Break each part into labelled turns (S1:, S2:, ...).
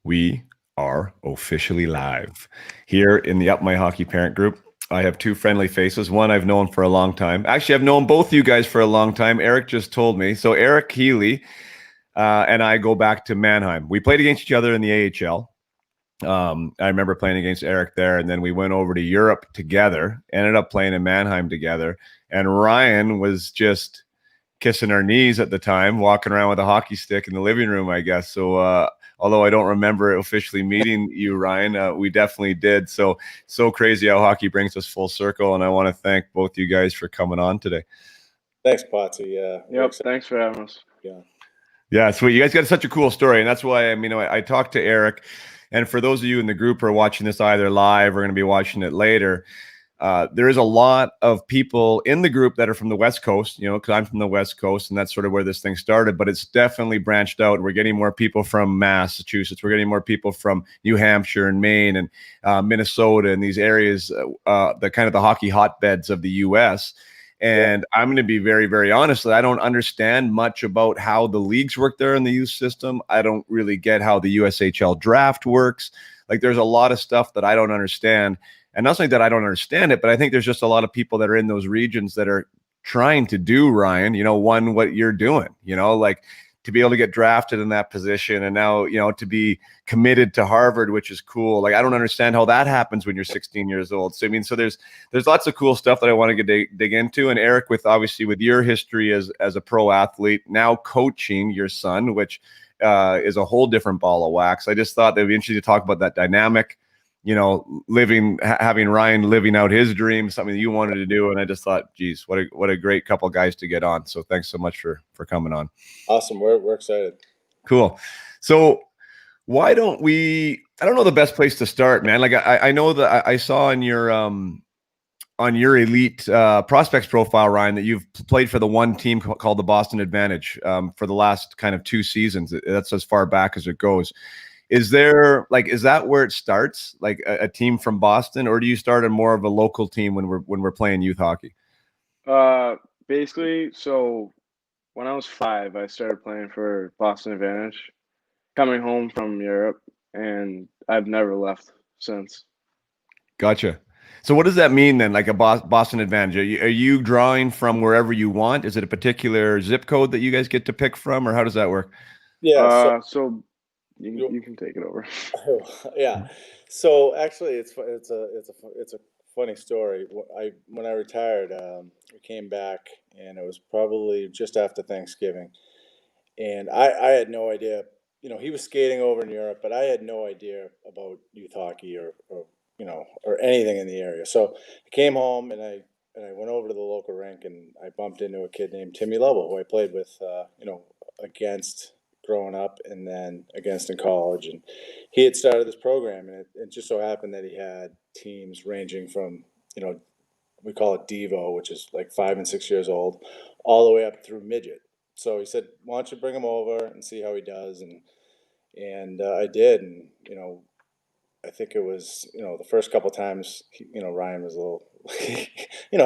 S1: We are officially live here in the Up My Hockey parent group. I have two friendly faces. One I've known for a long time. Actually, I've known both you guys for a long time. Eric just told me. So Eric Healey and I go back to Mannheim. We played against each other in the AHL. I remember playing against Eric there, and then we went over to Europe together, ended up playing in Mannheim together. And Ryan was just kissing our knees at the time, walking around with a hockey stick in the living room, I guess. So, although I don't remember officially meeting you, Ryan, we definitely did. So crazy how hockey brings us full circle. And I want to thank both you guys for coming on today.
S2: Thanks, Potsy. Yeah.
S3: Yep. Thanks for having us.
S2: Yeah.
S1: Yeah, sweet. You guys got such a cool story. And that's why, I talked to Eric. And for those of you in the group who are watching this either live or going to be watching it later, there is a lot of people in the group that are from the West Coast, because I'm from the West Coast, and that's sort of where this thing started. But it's definitely branched out. We're getting more people from Massachusetts. We're getting more people from New Hampshire and Maine and Minnesota and these areas, the kind of the hockey hotbeds of the U.S. And I'm going to be very, very honest. I don't understand much about how the leagues work there in the youth system. I don't really get how the USHL draft works. Like, there's a lot of stuff that I don't understand. And not only that I don't understand it, but I think there's just a lot of people that are in those regions that are trying to do, Ryan, what you're doing, like to be able to get drafted in that position and now, to be committed to Harvard, which is cool. Like, I don't understand how that happens when you're 16 years old. So, so there's lots of cool stuff that I want to dig into. And Eric, with your history as a pro athlete, now coaching your son, which is a whole different ball of wax. I just thought that would be interesting to talk about that dynamic, having Ryan living out his dream, something that you wanted to do. And I just thought, geez, what a great couple guys to get on. So thanks so much for coming on.
S2: Awesome. We're excited.
S1: Cool. So why don't we, I don't know the best place to start, man. Like I know that I saw on your elite prospects profile, Ryan, that you've played for the one team called the Boston Advantage for the last kind of 2 seasons. That's as far back as it goes. Is that where it starts, like a team from Boston, or do you start in more of a local team when we're playing youth hockey?
S3: Basically, so when I was 5, I started playing for Boston Advantage, coming home from Europe, and I've never left since.
S1: Gotcha. So what does that mean then, like a Boston Advantage? Are you drawing from wherever you want? Is it a particular zip code that you guys get to pick from, or how does that work?
S2: Yeah.
S3: So you can take it over.
S2: Yeah. So actually, it's a funny story. When I retired, we came back, and it was probably just after Thanksgiving, and I had no idea. He was skating over in Europe, but I had no idea about youth hockey or anything in the area. So I came home, and I went over to the local rink, and I bumped into a kid named Timmy Lovell, who I played with, against growing up and then against in college. And he had started this program, and it just so happened that he had teams ranging from, we call it Devo, which is like 5 and 6 years old, all the way up through midget. So he said, why don't you bring him over and see how he does? And I did. And, I think it was, the first couple of times, Ryan was a little,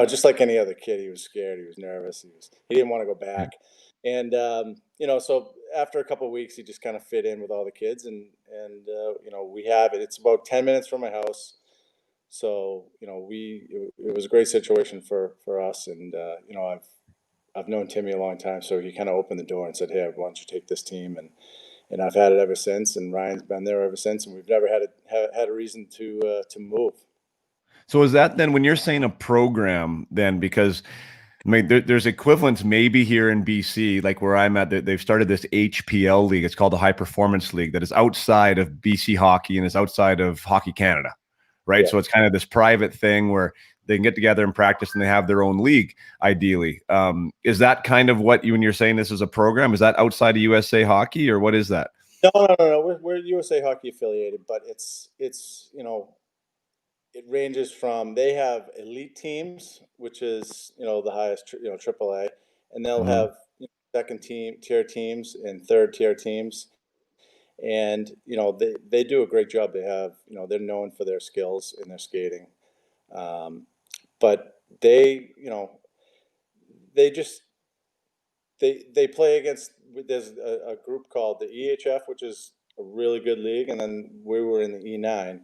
S2: just like any other kid, he was scared, he was nervous, he didn't want to go back. And, so after a couple of weeks, he just kind of fit in with all the kids, and we have it. It's about 10 minutes from my house. So, it was a great situation for us. And, I've known Timmy a long time, so he kind of opened the door and said, hey, why don't you take this team? And I've had it ever since, and Ryan's been there ever since, and we've never had a reason to move.
S1: So is that then, when you're saying a program, then, because there's equivalents maybe here in BC, like where I'm at, they've started this HPL league. It's called the High Performance League, that is outside of BC Hockey and is outside of Hockey Canada, right? Yeah. So it's kind of this private thing where they can get together and practice, and they have their own league, ideally. Is that kind of what when you're saying this is a program, is that outside of USA Hockey, or what is that?
S2: No. We're USA Hockey affiliated, but it's it ranges from, they have elite teams, which is, the highest, AAA, and they'll have second tier teams and third tier teams. And, they do a great job. They have, they're known for their skills in their skating. But they, they play against, there's a group called the EHF, which is a really good league, and then we were in the E9,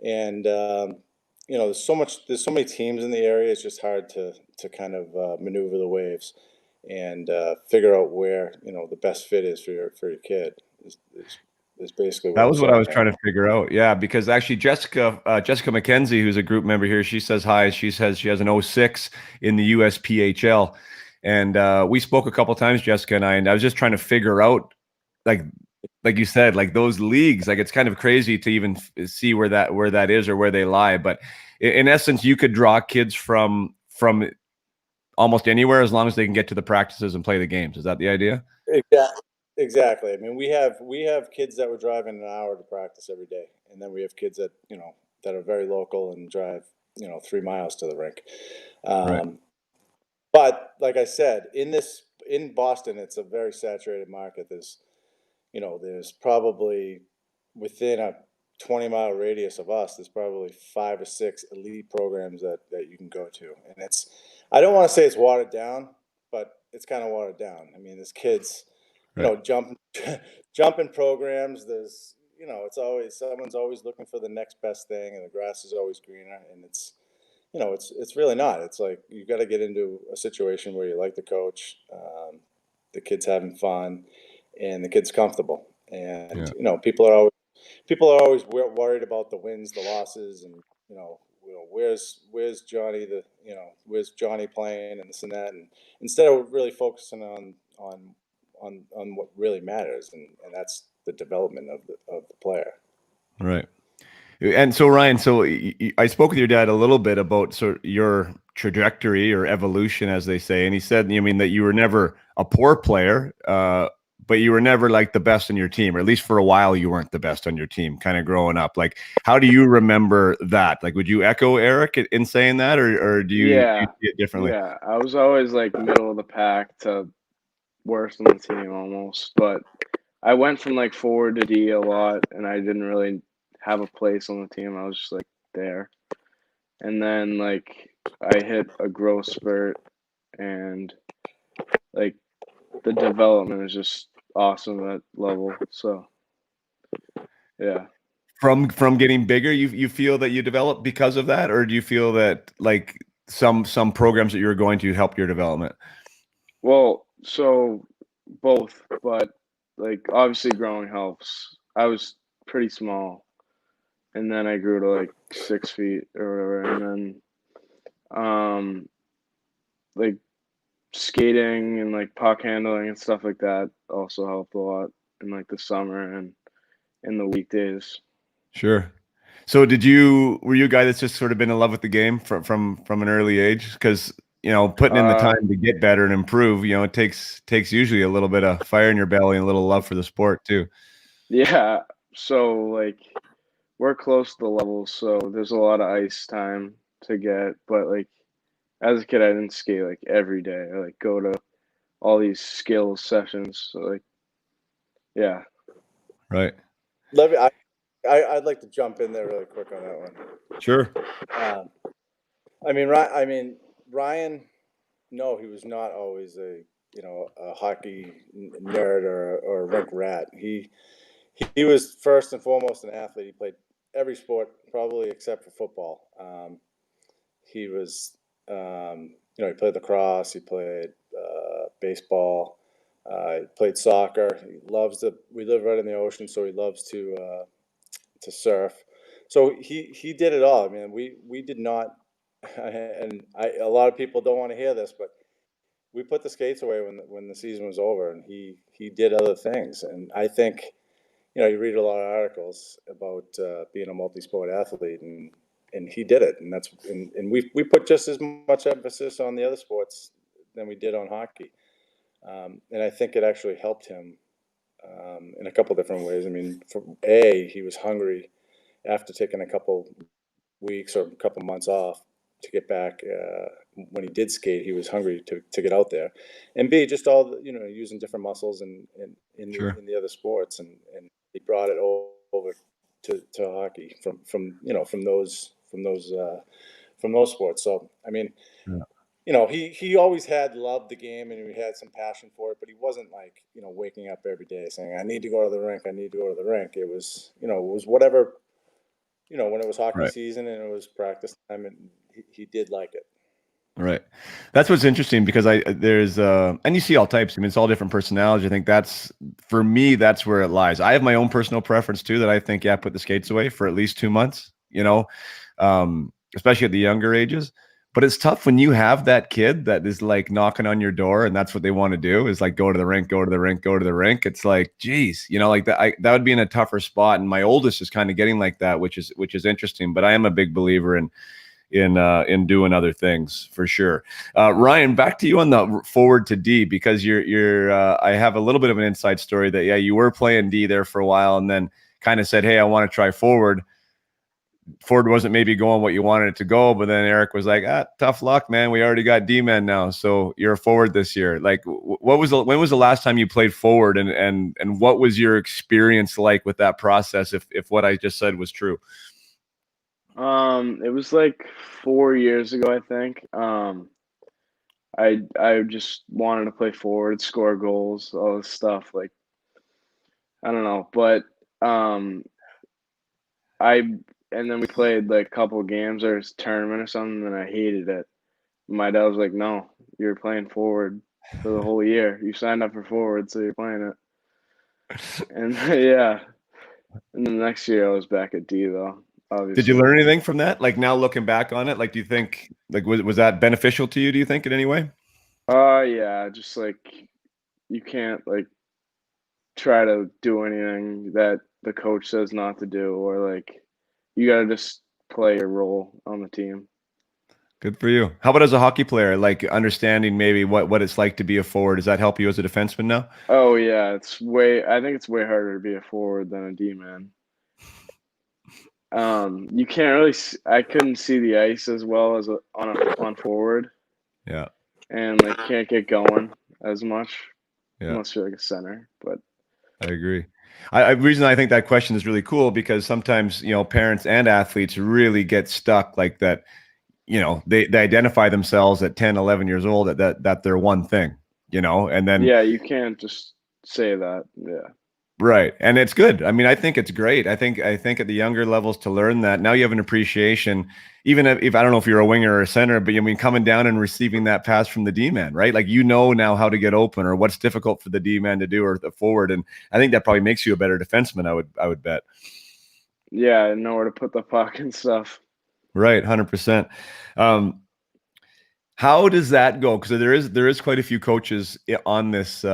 S2: and there's so many teams in the area. It's just hard to kind of maneuver the waves and figure out where the best fit is for your kid. Is basically
S1: That
S2: what I'm
S1: was what I was
S2: saying.
S1: trying to figure out. Yeah, because actually Jessica McKenzie, who's a group member here, she says hi. She says she has an 06 in the USPHL. And we spoke a couple times, Jessica and I was just trying to figure out, like you said, like those leagues. Like it's kind of crazy to even see where that is or where they lie. But in essence, you could draw kids from almost anywhere as long as they can get to the practices and play the games. Is that the idea?
S2: Exactly. I mean, we have kids that were driving an hour to practice every day, and then we have kids that that are very local and drive 3 miles to the rink.
S1: Right.
S2: But like I said, in Boston, it's a very saturated market. There's probably within a 20-mile radius of us, there's probably 5 or 6 elite programs that you can go to, and I don't want to say it's watered down, but it's kind of watered down. I mean, there's kids,
S1: Right.
S2: jumping programs. There's someone's always looking for the next best thing, and the grass is always greener, and it's really not. It's like you got to get into a situation where you like the coach, the kid's having fun, and the kid's comfortable. And
S1: Yeah.
S2: people are always worried about the wins, the losses, and where's Johnny where's Johnny playing and this and that, and instead of really focusing on what really matters, and that's the development of the player.
S1: Right. And so Ryan, I spoke with your dad a little bit about sort of your trajectory or evolution, as they say, and he said, that you were never a poor player, but you were never like the best on your team, or at least for a while you weren't the best on your team, kind of growing up. Like, how do you remember that? Like, would you echo Eric in saying that, or do you see it differently?
S3: Yeah, I was always like middle of the pack to worst on the team almost, but I went from like forward to D a lot, and I didn't really have a place on the team. I was just like there, and then like I hit a growth spurt, and like the development is just awesome at that level. So yeah.
S1: From getting bigger, you feel that you develop because of that, or do you feel that like some programs that you're going to help your development?
S3: Well, so both, but like obviously growing helps. I was pretty small, and then I grew to like 6 feet or whatever, and then like skating and like puck handling and stuff like that also helped a lot in like the summer and in the weekdays.
S1: Sure. So were you a guy that's just sort of been in love with the game from an early age? Because, putting in the time to get better and improve, it takes usually a little bit of fire in your belly and a little love for the sport too.
S3: Yeah, so like we're close to the levels, so there's a lot of ice time to get, but like as a kid I didn't skate like every day. I like go to all these skills sessions. So like yeah.
S1: Right.
S2: Let me. I'd like to jump in there really quick on that one.
S1: Sure.
S2: I mean, Ryan. No, he was not always a hockey nerd or a rink rat. He was first and foremost an athlete. He played every sport probably except for football. He was he played lacrosse. He played baseball. He played soccer. We live right in the ocean, so he loves to surf. So he did it all. I mean, we did not, and a lot of people don't want to hear this, but we put the skates away when the season was over, and he did other things. And I think, you read a lot of articles about being a multi-sport athlete, and he did it. And we put just as much emphasis on the other sports than we did on hockey. And I think it actually helped him in a couple different ways. I mean, he was hungry after taking a couple weeks or a couple months off to get back. When he did skate, he was hungry to get out there, and B, just all using different muscles and in
S1: Sure.
S2: the other sports, and he brought it over to hockey from those sports. So I mean, he always had loved the game and he had some passion for it, but he wasn't like, waking up every day saying, I need to go to the rink. I need to go to the rink. It was, it was whatever, when it was hockey
S1: Right.
S2: season and it was practice time, and he did like it.
S1: Right. That's what's interesting because there's and you see all types. I mean, it's all different personalities. I think that's, for me, that's where it lies. I have my own personal preference too, that I think, yeah, put the skates away for at least 2 months, especially at the younger ages. But it's tough when you have that kid that is like knocking on your door and that's what they want to do is like go to the rink, go to the rink, go to the rink. It's like, geez, like that would be in a tougher spot. And my oldest is kind of getting like that, which is interesting. But I am a big believer in doing other things for sure. Ryan, back to you on the forward to D, because I have a little bit of an inside story that, yeah, you were playing D there for a while and then kind of said, hey, I want to try forward. Forward wasn't maybe going what you wanted it to go, but then Eric was like, tough luck, man. We already got D-man now. So you're a forward this year. Like when was the last time you played forward, and what was your experience like with that process? If what I just said was true.
S3: It was like 4 years ago, I think. I just wanted to play forward, score goals, all this stuff. Like, I don't know, but and then we played like a couple games or a tournament or something, and I hated it. My dad was like, "No, you're playing forward for the whole year. You signed up for forward, so you're playing it." And yeah, and then the next year I was back at D though. Obviously.
S1: Did you learn anything from that? Like now looking back on it, like do you think like was that beneficial to you? Do you think in any way?
S3: Yeah, just like you can't like try to do anything that the coach says not to do, or like you gotta just play your role on the team.
S1: Good for you. How about as a hockey player, like understanding maybe what it's like to be a forward? Does that help you as a defenseman now?
S3: Oh yeah, I think it's way harder to be a forward than a D-man. You can't really. I couldn't see the ice as well as on forward.
S1: Yeah,
S3: and like can't get going as much
S1: yeah,
S3: unless you're like a center. But
S1: I agree. Reason I think that question is really cool because sometimes parents and athletes really get stuck like that. They identify themselves at 10, 11 years old that they're one thing. And then
S3: yeah, you can't just say that. Yeah.
S1: right. And it's good. I mean, I think it's great. I think at the younger levels to learn that now you have an appreciation, even if I don't know if you're a winger or a center, but I mean, coming down and receiving that pass from the D-man, right? Like, now how to get open or what's difficult for the D-man to do or the forward. And I think that probably makes you a better defenseman. I would bet.
S3: Yeah. I know where to put the puck and stuff.
S1: Right. 100%. How does that go? Because there is quite a few coaches on this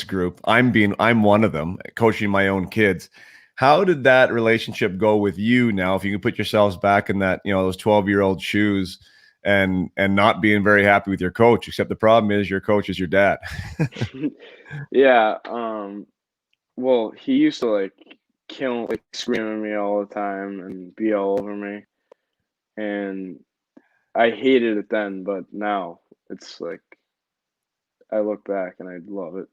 S1: group. I'm one of them, coaching my own kids. How did that relationship go with you now? If you can put yourselves back in that, those 12-year-old shoes and not being very happy with your coach, except the problem is your coach is your dad.
S3: Yeah. Well, he used to like scream at me all the time and be all over me, and I hated it then, but now it's like I look back and I love it.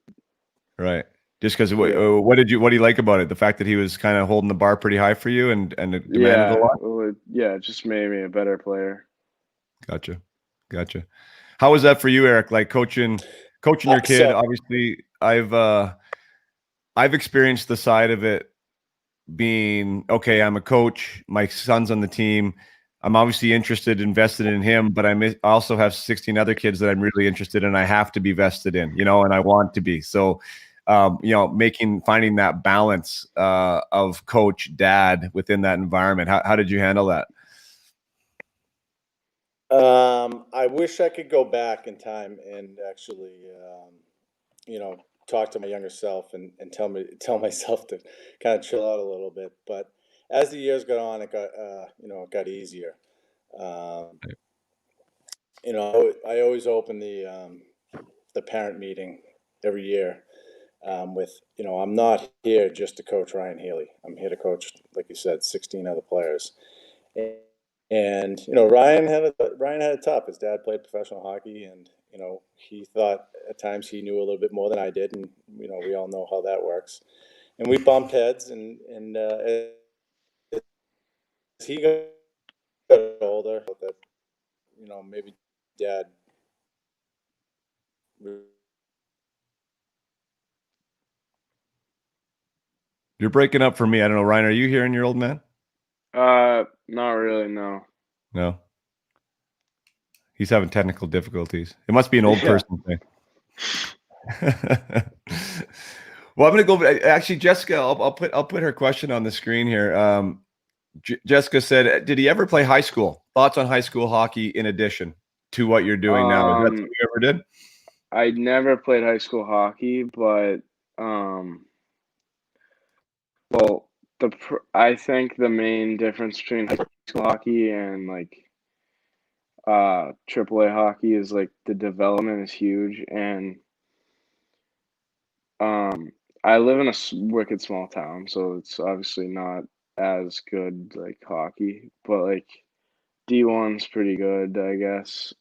S1: Right. Just because
S3: Yeah.
S1: what do you like about it? The fact that he was kind of holding the bar pretty high for you and demanded a
S3: Yeah.
S1: lot?
S3: Well, it just made me a better player.
S1: Gotcha. How was that for you, Eric? Like coaching your kid? Obviously, I've experienced the side of it being, okay, I'm a coach, my son's on the team. I'm obviously invested in him, but I also have 16 other kids that I'm really interested in. I have to be vested in, and I want to be. So, finding that balance of coach, dad within that environment. How did you handle that?
S2: I wish I could go back in time and actually, talk to my younger self and tell myself to kind of chill out a little bit. But as the years got on, it got easier. Um, I always open the parent meeting every year with, I'm not here just to coach Ryan Healey. I'm here to coach, like you said, 16 other players. And Ryan had it tough. His dad played professional hockey, and he thought at times he knew a little bit more than I did, and we all know how that works. And we bumped heads, and as he got older, that maybe dad.
S1: You're breaking up for me. I don't know, Ryan. Are you hearing your old man?
S3: Not really. No.
S1: No. He's having technical difficulties. It must be an old person thing. Well, I'm going to go. Actually, Jessica, I'll put her question on the screen here. Jessica said, "Did he ever play high school? Thoughts on high school hockey in addition to what you're doing now? Is that something you ever did?"
S3: I never played high school hockey, but well, I think the main difference between high school hockey and like AAA hockey is like the development is huge, and I live in a wicked small town, so it's obviously not as good like hockey, but like D1's pretty good, I guess.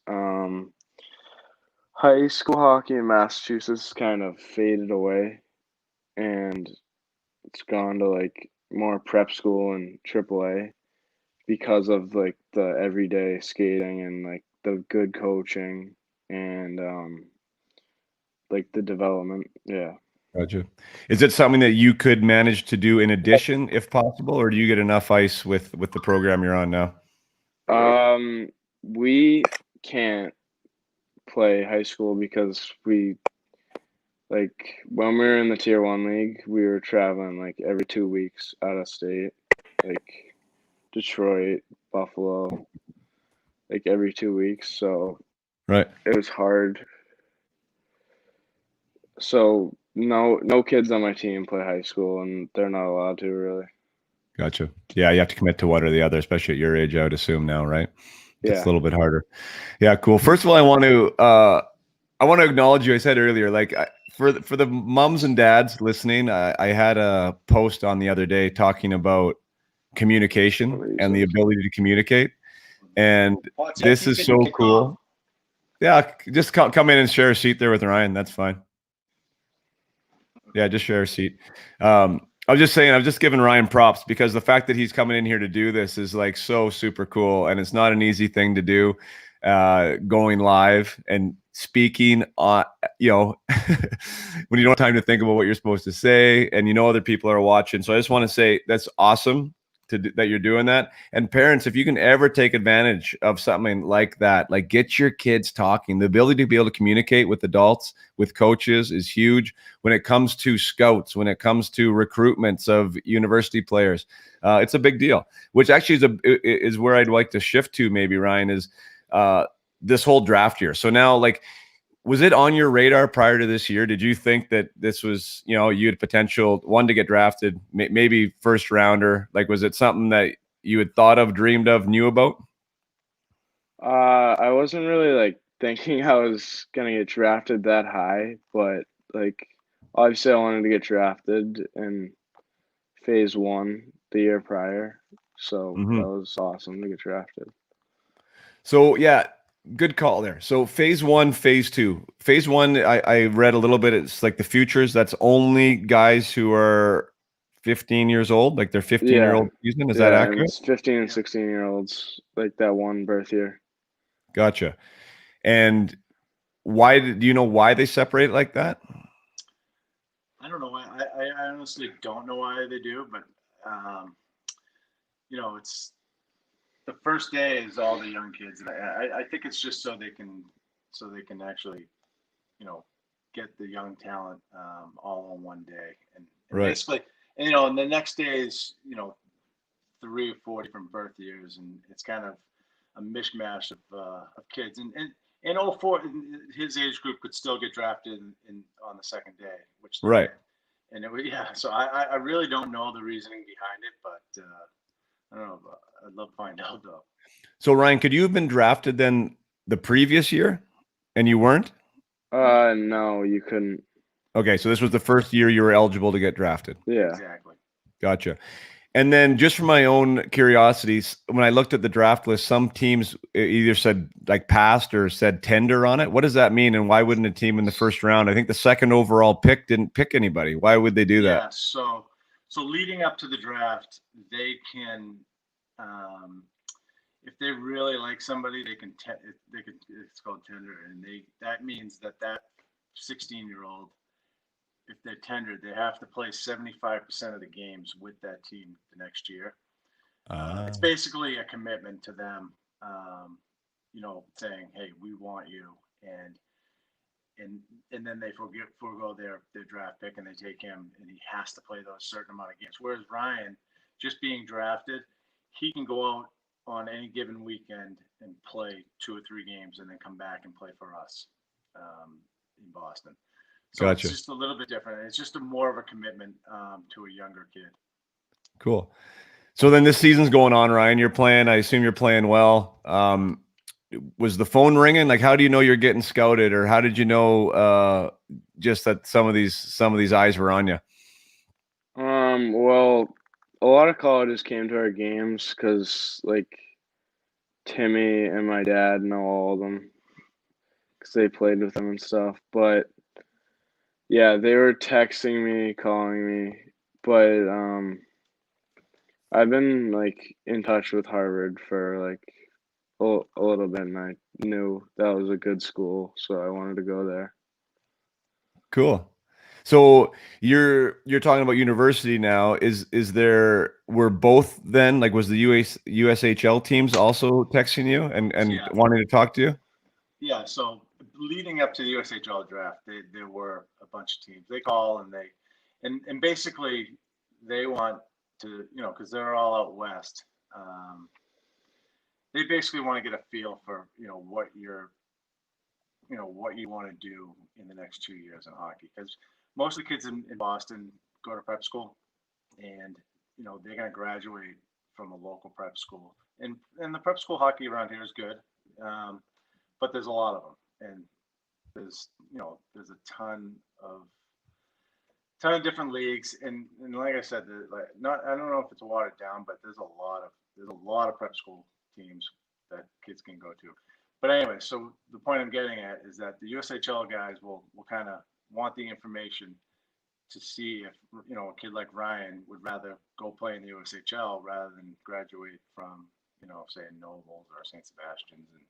S3: High school hockey in Massachusetts kind of faded away, and it's gone to like more prep school and AAA because of like the everyday skating and like the good coaching and like the development. Yeah.
S1: Gotcha. Is it something that you could manage to do in addition, if possible, or do you get enough ice with the program you're on now?
S3: We can't play high school because we like when we were in the Tier 1 league, we were traveling like every 2 weeks out of state, like Detroit, Buffalo, like every 2 weeks. So
S1: Right.
S3: it was hard. So no kids on my team play high school, and they're not allowed to really.
S1: Gotcha. Yeah, you have to commit to one or the other, especially at your age, I would assume now, right? It's a little bit harder. Yeah, cool. First of all, I want to acknowledge you. I said earlier, like for the moms and dads listening, I had a post on the other day talking about communication and the ability to communicate, and this is so cool. Yeah, just come in and share a seat there with Ryan. That's fine. Yeah, just share a seat. I was just saying, I was just giving Ryan props because the fact that he's coming in here to do this is like so super cool, and it's not an easy thing to do. Going live and speaking on, when you don't have time to think about what you're supposed to say, and other people are watching. So I just want to say that's awesome that you're doing that. And parents, if you can ever take advantage of something like that, like get your kids talking, the ability to be able to communicate with adults, with coaches is huge when it comes to scouts, when it comes to recruitments of university players. It's a big deal, which actually is where I'd like to shift to maybe, Ryan, is this whole draft year. So now, like, was it on your radar prior to this year? Did you think that this was, you had potential to get drafted, maybe first rounder? Like, was it something that you had thought of, dreamed of, knew about?
S3: I wasn't really like thinking I was gonna get drafted that high, but like obviously I wanted to get drafted in Phase 1 the year prior, so that was awesome to get drafted.
S1: So yeah, good call there. So Phase 1, Phase 2. Phase 1, I read a little bit. It's like the futures. That's only guys who are 15 years old, like their 15-year-old season. Is that accurate?
S3: And it's 15 and 16-year-olds, like that one birth year.
S1: Gotcha. And why do you know why they separate like that?
S4: I don't know why. I honestly don't know why they do, but it's the first day is all the young kids, and I think it's just so they can actually, get the young talent all on one day, and basically, and the next day is 3 or 4 different birth years, and it's kind of a mishmash of kids, and in 04, his age group could still get drafted on the second day, which
S1: right.
S4: And it was, so I really don't know the reasoning behind it, but I don't know. I'd love to find out though.
S1: So Ryan, could you have been drafted then the previous year, and you weren't?
S3: No, you couldn't.
S1: Okay, so this was the first year you were eligible to get drafted.
S3: Yeah,
S4: exactly.
S1: Gotcha. And then just for my own curiosities, when I looked at the draft list, some teams either said like passed or said tender on it. What does that mean? And why wouldn't a team in the first round, I think the second overall pick didn't pick anybody. Why would they do that?
S4: Yeah, so leading up to the draft, they can, if they really like somebody, they can it's called tender, and that means that 16-year-old, if they're tendered, they have to play 75% of the games with that team the next year. It's basically a commitment to them, saying, hey, we want you, and then they forego their draft pick, and they take him, and he has to play those certain amount of games. Whereas Ryan, just being drafted, he can go out on any given weekend and play 2 or 3 games, and then come back and play for us in Boston. So
S1: Gotcha.
S4: It's just a little bit different. It's just more of a commitment to a younger kid.
S1: Cool. So then this season's going on, Ryan. You're playing. I assume you're playing well. Was the phone ringing? Like, how do you know you're getting scouted, or how did you know just that some of these eyes were on you?
S3: Well, a lot of colleges came to our games because like Timmy and my dad know all of them because they played with them and stuff. But yeah, they were texting me, calling me, but I've been like in touch with Harvard for like a little bit, and I knew that was a good school, so I wanted to go there.
S1: Cool. So you're talking about university now. Were both then, like, was the USHL teams also texting you and
S4: Yeah.
S1: wanting to talk to you?
S4: Yeah, so leading up to the USHL draft, there were a bunch of teams. They call and basically they want to, because they're all out west. They basically want to get a feel for, what what you want to do in the next 2 years in hockey. Because most of the kids in Boston go to prep school, and they're going to graduate from a local prep school. And the prep school hockey around here is good, but there's a lot of them, and there's a ton of different leagues, and like I said, I don't know if it's watered down, but there's a lot of prep school teams that kids can go to. But anyway, so the point I'm getting at is that the USHL guys will kind of want the information to see if a kid like Ryan would rather go play in the USHL rather than graduate from say Nobles or St. Sebastian's, and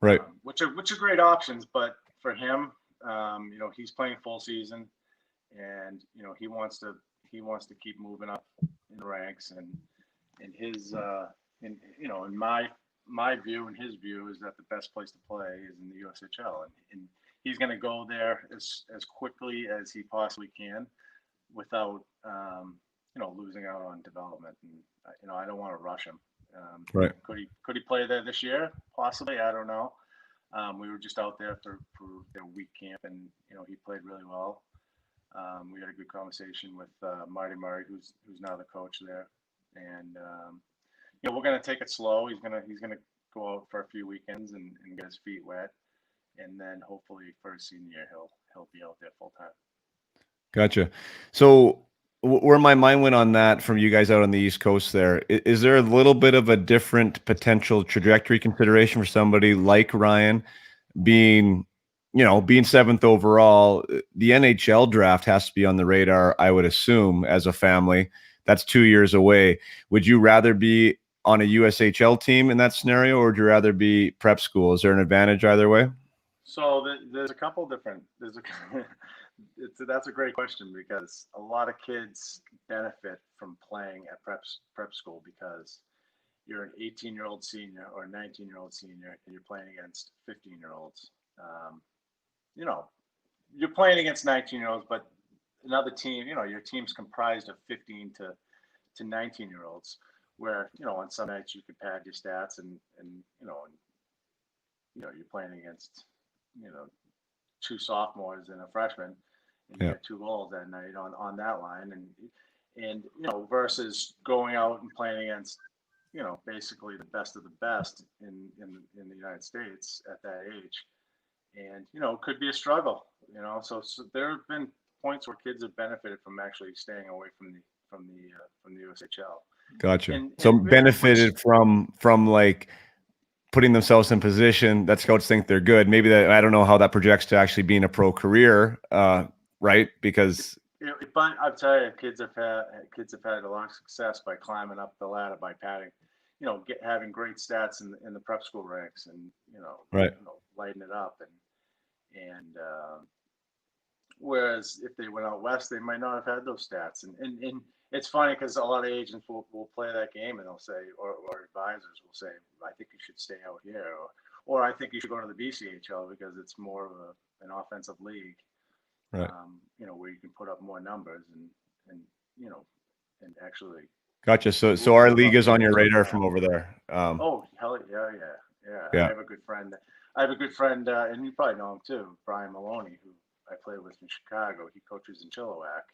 S1: Right.
S4: which are great options. But for him, he's playing full season, and he wants to keep moving up in the ranks, and his in my view and his view is that the best place to play is in the USHL, and he's going to go there as quickly as he possibly can without losing out on development. And I don't want to rush him.
S1: Right.
S4: Could he play there this year? Possibly. I don't know. We were just out there for their week camp, and he played really well. We had a good conversation with Marty Murray, who's now the coach there, and we're going to take it slow. He's gonna go out for a few weekends and get his feet wet, and then hopefully for his senior year he'll be out there full time.
S1: Gotcha. So where my mind went on that from you guys out on the East Coast there, is there a little bit of a different potential trajectory consideration for somebody like Ryan being 7th overall? The NHL draft has to be on the radar, I would assume, as a family. That's 2 years away. Would you rather be on a USHL team in that scenario, or would you rather be prep school? Is there an advantage either way?
S4: So there's a couple different. That's a great question, because a lot of kids benefit from playing at prep school because you're an 18-year-old senior or a 19-year-old senior, and you're playing against 15-year-olds. You're playing against 19-year-olds, but another team, your team's comprised of 15 to 19-year-olds, where on some nights you could pad your stats, and you're playing against 2 sophomores and a freshman, and you get 2 goals that night on that line, and versus going out and playing against basically the best of the best in the United States at that age, and it could be a struggle. So there have been points where kids have benefited from actually staying away from the USHL.
S1: Gotcha. So benefited from like putting themselves in position that scouts think they're good. Maybe that, I don't know how that projects to actually being a pro career, right? Because
S4: but I'll tell you, kids have had a lot of success by climbing up the ladder by padding. having great stats in the prep school ranks, and
S1: Right.
S4: lighting it up, and whereas if they went out west, they might not have had those stats. And it's funny because a lot of agents will play that game, and they'll say, or advisors will say, I think you should stay out here, or I think you should go to the BCHL because it's more of an offensive league,
S1: Right.
S4: where you can put up more numbers and and actually.
S1: Gotcha. So our league is on your radar from over there.
S4: Oh, hell yeah.
S1: Yeah.
S4: I have a good friend, and you probably know him too, Brian Maloney, who I play with in Chicago. He coaches in Chilliwack.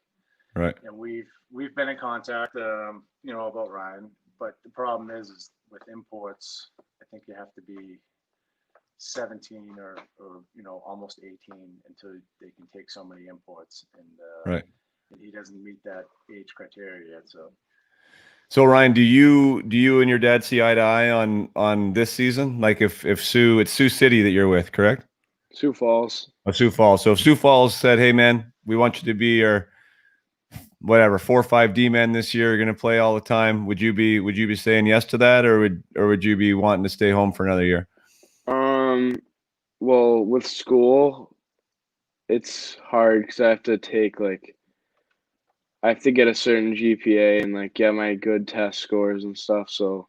S1: Right.
S4: And we've been in contact, about Ryan. But the problem is with imports, I think you have to be 17 or almost 18 until they can take so many imports,
S1: Right.
S4: and he doesn't meet that age criteria yet.
S1: So Ryan, do you and your dad see eye to eye on this season? Like it's Sioux City that you're with, correct?
S3: Sioux Falls.
S1: Sioux Falls. So if Sioux Falls said, "Hey man, we want you to be your whatever 4 or 5 D men this year, you're going to play all the time," would you be saying yes to that, or would you be wanting to stay home for another year?
S3: Well, with school, it's hard because I have to get a certain GPA and get my good test scores and stuff. So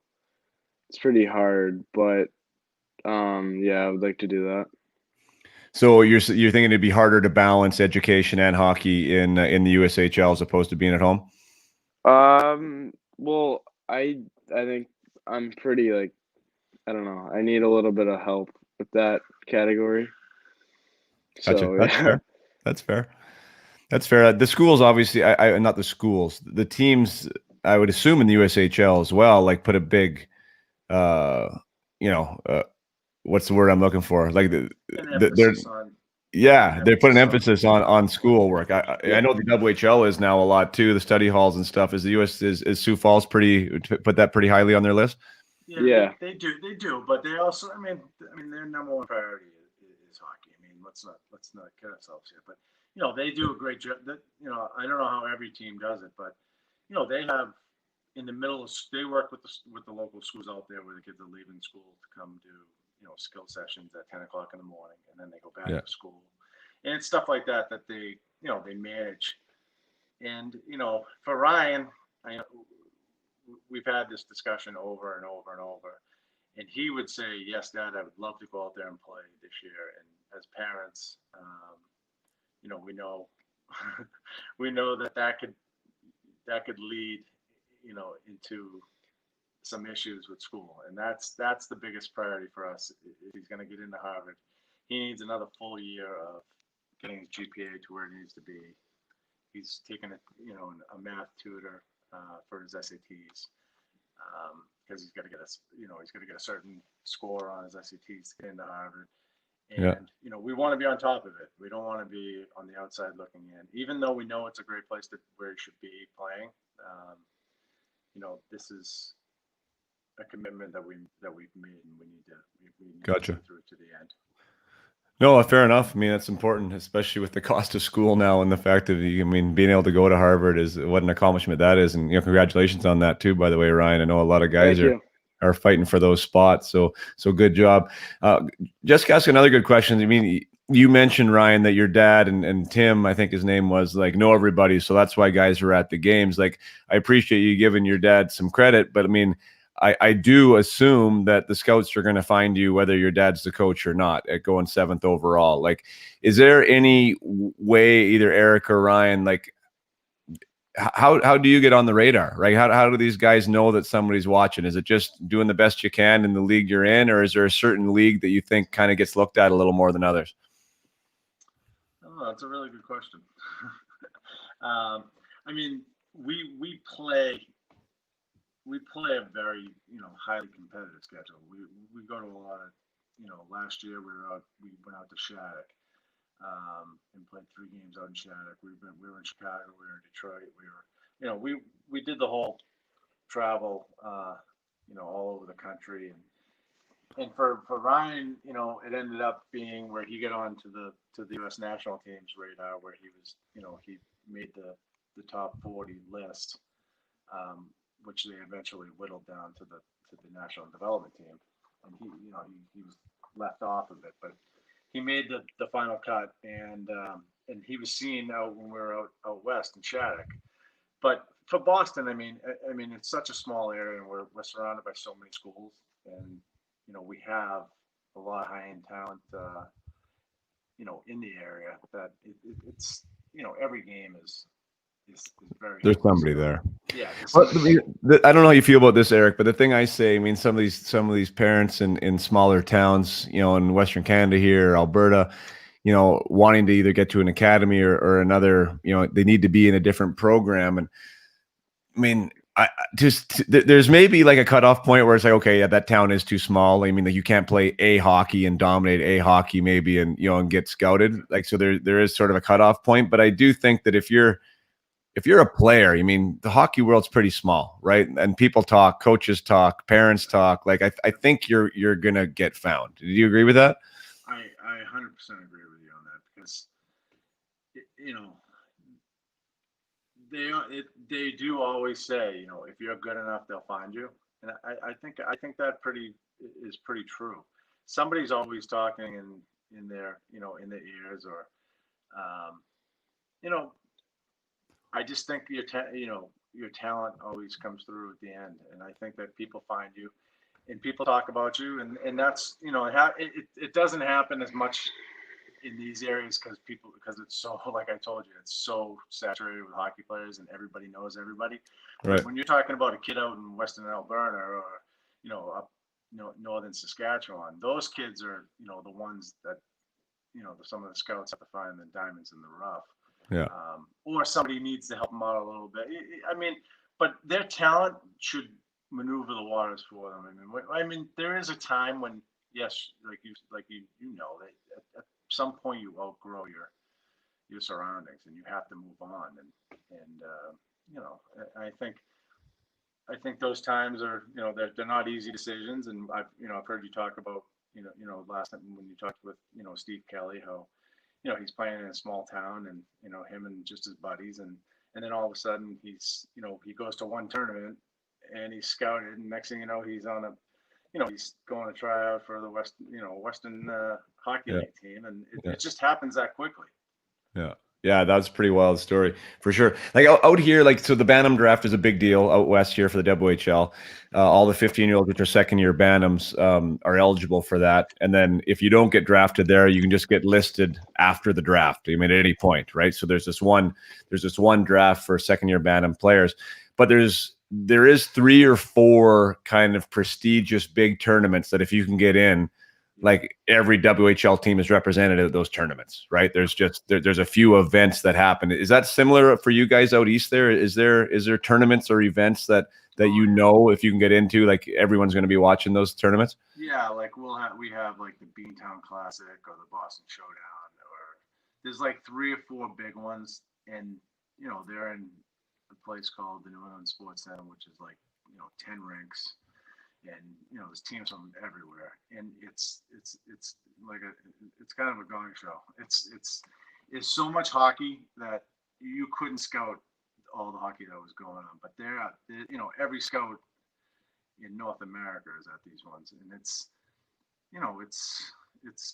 S3: it's pretty hard, but yeah, I would like to do that.
S1: So you're thinking it'd be harder to balance education and hockey in the USHL as opposed to being at home?
S3: Well, I think I'm pretty I don't know. I need a little bit of help with that category.
S1: Gotcha.
S3: So
S1: That's
S3: yeah.
S1: fair. That's fair. That's fair. The schools, obviously, I not the schools, the teams, I would assume in the USHL as well, put a big, what's the word I'm looking for? Like
S4: An emphasis on.
S1: they put an emphasis on schoolwork. I know the WHL is now a lot too. The study halls and stuff. Is the is Sioux Falls put that pretty highly on their list?
S3: Yeah.
S4: They do, but they also, I mean, their number one priority is hockey. I mean, let's not kid ourselves here, but they do a great job. I don't know how every team does it, but they have in the middle of, they work with the local schools out there where the kids are leaving school to come do skill sessions at 10 o'clock in the morning, and then they go back to school, and it's stuff like that they they manage. And for Ryan, we've had this discussion over and over and over, and he would say, yes, Dad, I would love to go out there and play this year. And as parents, we know we know that could lead into some issues with school, and that's the biggest priority for us. If he's going to get into Harvard, he needs another full year of getting his GPA to where it needs to be. He's taken a math tutor for his SATs, because he's got to get a certain score on his SATs to get into Harvard. And we want to be on top of it. We don't want to be on the outside looking in, even though we know it's a great place where he should be playing. This is a commitment that we've made, and we need to
S1: Gotcha.
S4: go through it to the end.
S1: No, fair enough. I mean, that's important, especially with the cost of school now and the fact of being able to go to Harvard is what an accomplishment that is. And congratulations on that too, by the way, Ryan. I know a lot of guys are fighting for those spots. So good job. Just ask another good question. I mean, you mentioned, Ryan, that your dad and Tim, I think his name was, know everybody. So that's why guys are at the games. I appreciate you giving your dad some credit, but I mean, I do assume that the scouts are going to find you whether your dad's the coach or not at going 7th overall. Is there any way, either Eric or Ryan, how do you get on the radar, right? How do these guys know that somebody's watching? Is it just doing the best you can in the league you're in, or is there a certain league that you think kind of gets looked at a little more than others?
S4: Oh, that's a really good question. I mean, we play a very highly competitive schedule. We go to a lot of last year we went out to Shattuck and played 3 games out in Shattuck. We were in Chicago, we were in Detroit, we did the whole travel all over the country. And for Ryan, it ended up being where he got on to the US national team's radar, where he was he made the top 40 list, which they eventually whittled down to to the national development team, and he was left off of it, but he made the final cut, and he was seen out when we were out west in Shattuck. But for Boston, I mean, it's such a small area, and we're surrounded by so many schools, and we have a lot of high-end talent, in the area that it's every game is very.
S1: There's somebody there.
S4: Yeah.
S1: Well, I don't know how you feel about this, Eric, but the thing I say, I mean, some of these parents in smaller towns, in Western Canada here, Alberta, wanting to either get to an academy or another, they need to be in a different program. And I mean, there's maybe like a cutoff point where it's like, okay, yeah, that town is too small. I mean, like you can't play A hockey and dominate A hockey maybe, and and get scouted. Like, so there is sort of a cutoff point. But I do think that if you're a player, I mean, the hockey world's pretty small, right? And people talk, coaches talk, parents talk. Like, I think you're gonna get found. Do you agree with that?
S4: I 100% agree with you on that, because they do always say, if you're good enough, they'll find you, and I think that is pretty true. Somebody's always talking in their in their ears, or I just think your talent always comes through at the end, and I think that people find you, and people talk about you, and that's it doesn't happen as much in these areas because it's so, like I told you, it's so saturated with hockey players and everybody knows everybody.
S1: Right.
S4: But when you're talking about a kid out in Western Alberta, or up northern Saskatchewan, those kids are the ones that some of the scouts have to find the diamonds in the rough.
S1: Yeah.
S4: Or somebody needs to help them out a little bit. I mean, but their talent should maneuver the waters for them. I mean, there is a time when, yes, like you that at some point you outgrow your surroundings and you have to move on. And I think those times are, they're not easy decisions. And I've heard you talk about, last time when you talked with, Steve Kelly, how, he's playing in a small town, and, him and just his buddies. And then all of a sudden he's, he goes to one tournament and he's scouted, and next thing you know, he's on he's going to try out for the Western Hockey League team. And it just happens that quickly.
S1: Yeah. Yeah, that's a pretty wild story for sure. Like out here, like, so the Bantam draft is a big deal out west here for the WHL. All the 15-year-olds, which are second-year Bantams, are eligible for that. And then if you don't get drafted there, you can just get listed after the draft. I mean, at any point, right? So there's this one draft for second-year Bantam players, but there is 3 or 4 kind of prestigious big tournaments that if you can get in, like every WHL team is represented at those tournaments, right? There's a few events that happen. Is that similar for you guys out east there? Is there tournaments or events that if you can get into, like everyone's going to be watching those tournaments?
S4: Yeah, like we have like the Beantown Classic or the Boston Showdown, or there's like 3 or 4 big ones, and they're in a place called the New England Sports Center, which is like 10 rinks. And there's teams from everywhere, and it's like it's kind of a gong show. It's so much hockey that you couldn't scout all the hockey that was going on. But every scout in North America is at these ones, and it's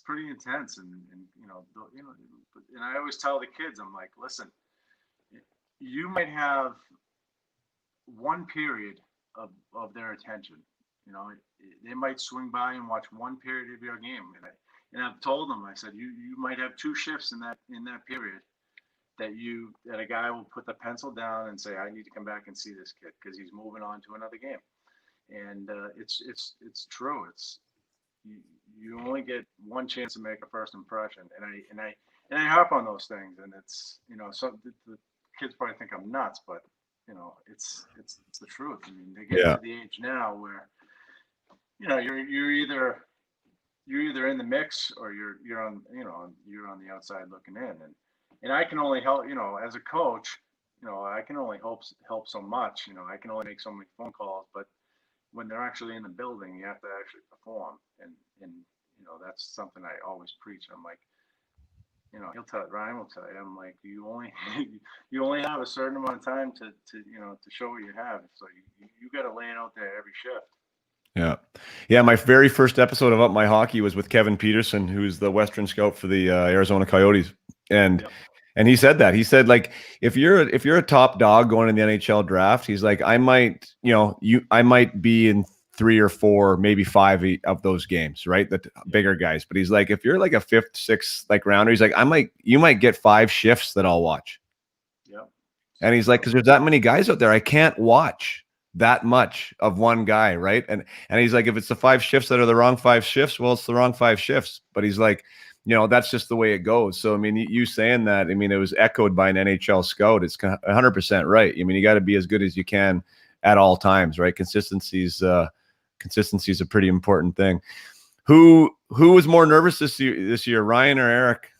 S4: pretty intense. And I always tell the kids, I'm like, listen, you might have one period of their attention. They might swing by and watch one period of your game, and I've told them, I said, you might have 2 shifts in that period that a guy will put the pencil down and say, I need to come back and see this kid because he's moving on to another game. And it's true. It's you only get one chance to make a first impression, and I harp on those things, and it's so the kids probably think I'm nuts, but it's the truth. I mean, they get to the age now where you're either in the mix or you're on the outside looking in, and I can only help, as a coach, I can only help so much. I can only make so many phone calls, but when they're actually in the building, you have to actually perform, and that's something I always preach. I'm like, Ryan will tell you, I'm like, you only have a certain amount of time to show what you have, so you got to lay it out there every shift.
S1: Yeah. Yeah. My very first episode of Up My Hockey was with Kevin Peterson, who's the Western scout for the Arizona Coyotes. And
S4: Yep.
S1: and he said that. He said, like, if you're a top dog going in the NHL draft, he's like, I might be in 3 or 4, maybe 5 of those games, right? The bigger guys. But he's like, if you're like a 5th, 6th like rounder, he's like, you might get 5 shifts that I'll watch.
S4: Yep.
S1: And he's like, because there's that many guys out there, I can't watch that much of one guy, right? And he's like, if it's the 5 shifts that are the wrong 5 shifts, well, it's the wrong 5 shifts. But he's like, that's just the way it goes. So I mean, you saying that, I mean, it was echoed by an NHL scout. It's 100% right. I mean, you got to be as good as you can at all times, right? Consistency is a pretty important thing. Who was more nervous this year, Ryan or Eric?